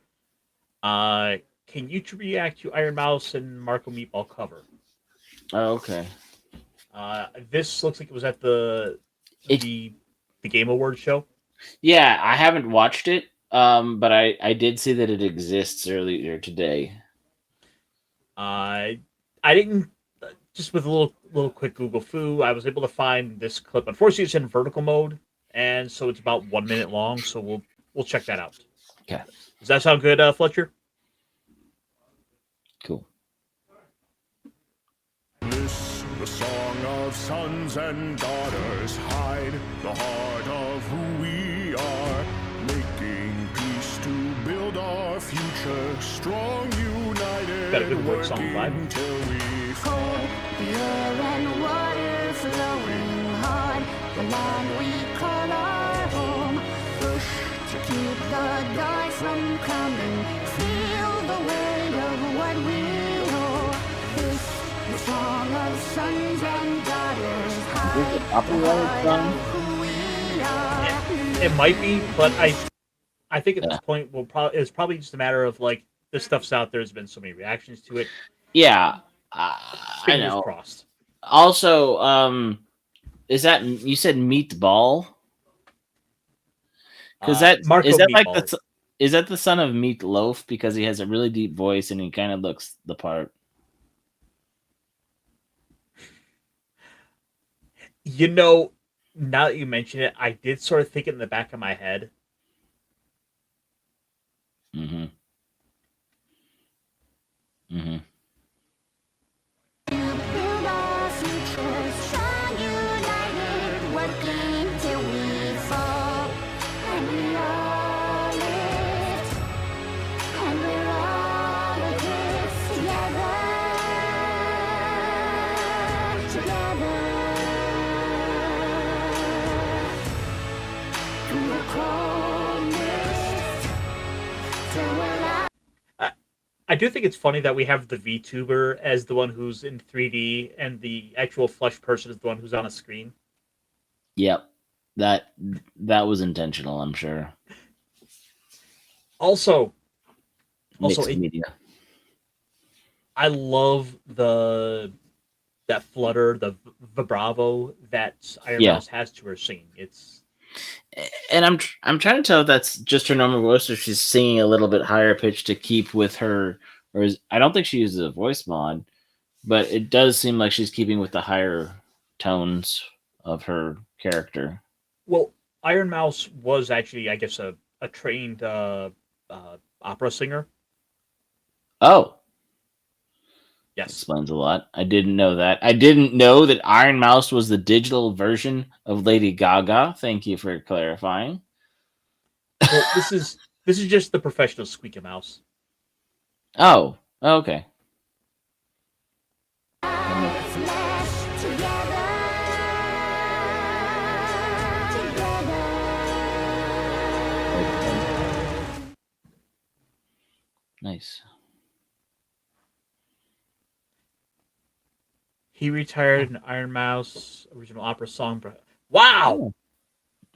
Can you react to Iron Mouse and Marco Meatball cover? Oh, okay. This looks like it was at the Game Awards show. Yeah, I haven't watched it, but I did see that it exists earlier today. I didn't. Just with a little quick Google foo, I was able to find this clip. Unfortunately, it's in vertical mode, and so it's about 1 minute long. So we'll check that out. Okay. Does that sound good, Fletcher? Cool. This, the song of sons and daughters, hide the heart of who we are, making peace to build our future, strong, united, Got a good work song vibe. until we Cold, the air and water flowing hard, the land we call our home. Push to keep the dark from coming, feel the weight of what we know. This, the song of sons and daughters, hide the heart of who we are. It might be, but I think at this point it's probably just a matter of like this stuff's out there. There's been so many reactions to it. Yeah. I know. Crossed. Also, is that you said meatball? Because is that the son of Meatloaf? Because he has a really deep voice and he kind of looks the part. Now that you mention it, I did sort of think it in the back of my head. Mm-hmm. Mm-hmm. Build our future, strong, united, working till we fall, and we all lift, and we're all of this together, through the cold mist, till we're out. I do think it's funny that we have the VTuber as the one who's in 3D and the actual flesh person is the one who's on a screen. Yep. That was intentional, I'm sure. Also Mixed media. I love that flutter, the vibrato that Iron Mouse has to her singing. And I'm trying to tell if that's just her normal voice or she's singing a little bit higher pitch to keep with her, I don't think she uses a voice mod, but it does seem like she's keeping with the higher tones of her character. Well, Iron Mouse was actually, I guess, a trained opera singer. Oh. Yes. Explains a lot. I didn't know that. I didn't know that Iron Mouse was the digital version of Lady Gaga. Thank you for clarifying. Well, this is just the professional Squeaky Mouse. Oh, okay. Nice. He retired an Iron Mouse original opera song. Wow.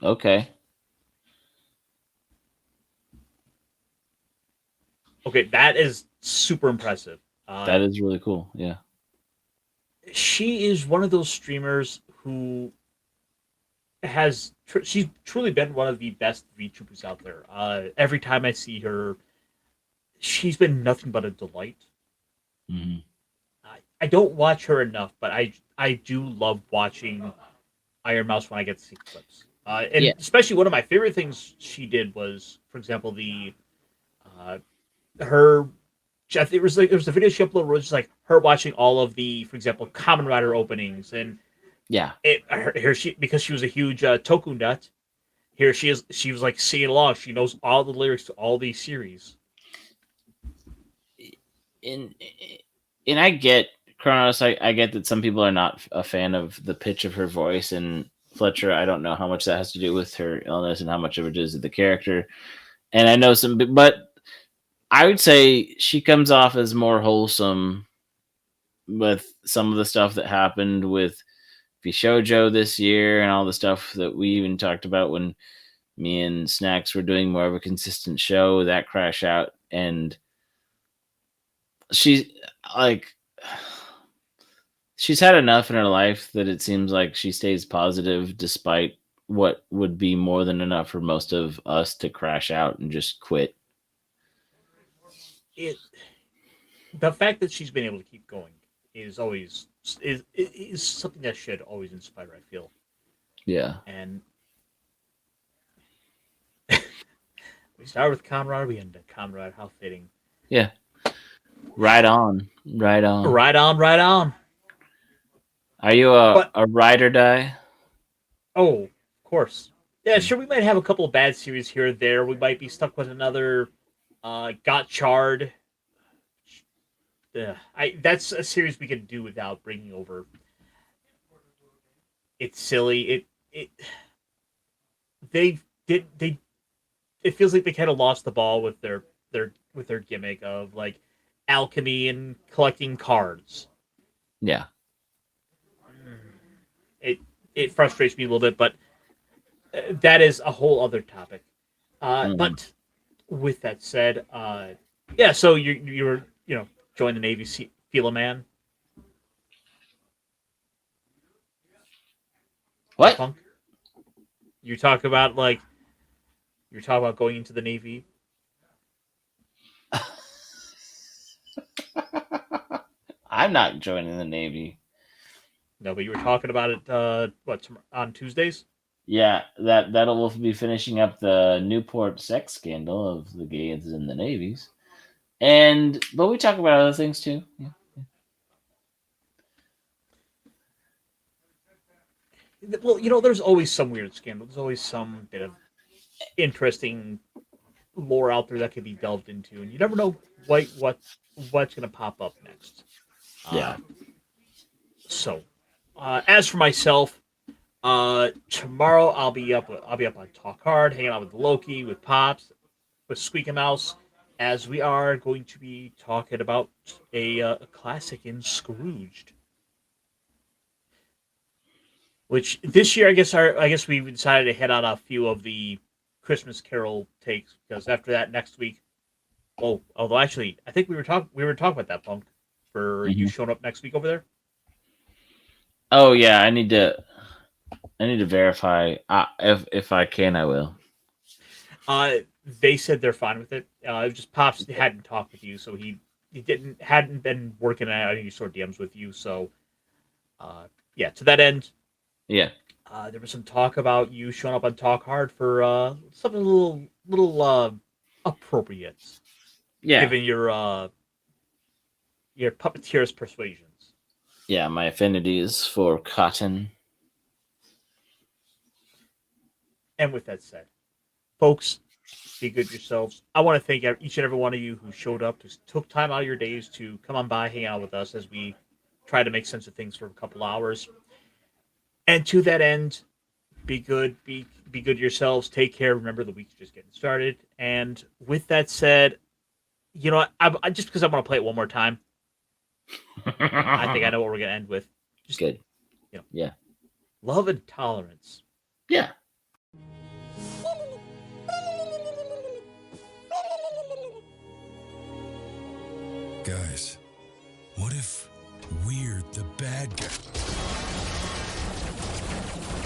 Oh. Okay. Okay, that is super impressive. That is really cool. Yeah. She is one of those streamers who she's truly been one of the best VTubers out there. Every time I see her, she's been nothing but a delight. Mm-hmm. I don't watch her enough, but I do love watching Iron Mouse when I get to see clips. And especially one of my favorite things she did was, for example, the her. I think there was a video she uploaded where it was just like her watching all of the, for example, Kamen Rider openings, and here she, because she was a huge Toku nut. Here she is. She was like singing along. She knows all the lyrics to all these series. And I get Kronos. I get that some people are not a fan of the pitch of her voice, and Fletcher, I don't know how much that has to do with her illness and how much of it is the character. And I know some, but I would say she comes off as more wholesome with some of the stuff that happened with Bishojo this year and all the stuff that we even talked about when me and Snacks were doing more of a consistent show, that crash out. And she's had enough in her life that it seems like she stays positive despite what would be more than enough for most of us to crash out and just quit. The fact that she's been able to keep going is always is something that should always inspire, I feel. Yeah. And we started with Kamen Rider, we ended Kamen Rider. How fitting. Yeah. Right on. Right on. Are you a ride or die? Oh, of course. Yeah, sure. We might have a couple of bad series here or there. We might be stuck with another Got Charred. That's a series we could do without bringing over. It's silly. It feels like they kind of lost the ball with their gimmick of like alchemy and collecting cards. Yeah. It frustrates me a little bit, but that is a whole other topic. But with that said, yeah. So you were join the Navy, feel a man. What? Punk? You're talking about going into the Navy. I'm not joining the Navy. No, but you were talking about it. On Tuesdays? Yeah, that'll be finishing up the Newport sex scandal of the gays and the navies, but we talk about other things too. Yeah. Well, there's always some weird scandal. There's always some bit of interesting lore out there that can be delved into, and you never know what's going to pop up next. Yeah. So, as for myself, tomorrow I'll be up on Talk Hard, hanging out with Loki, with Pops, with Squeak and Mouse, as we are going to be talking about a classic in Scrooged. Which this year, I guess we decided to head on a few of the Christmas Carol takes, because after that next week, although actually I think we were talking about that, Punk, for you showing up next week over there. Oh yeah, I need to verify. If I can, I will. They said they're fine with it. It was just Pops hadn't talked with you, so he hadn't been working on any sort of DMs with you. So, yeah, to that end, yeah. There was some talk about you showing up on Talk Hard for something a little appropriate. Yeah. Given your puppeteer's persuasions. Yeah, my affinity is for cotton. And with that said, folks, be good yourselves. I want to thank each and every one of you who showed up, who took time out of your days to come on by, hang out with us as we try to make sense of things for a couple hours. And to that end, be good, be good yourselves. Take care. Remember, the week's just getting started. And with that said, I just because I want to play it one more time, I think I know what we're going to end with. Just good. Yeah. Love and tolerance. Yeah. Guys, what if we're the bad guy?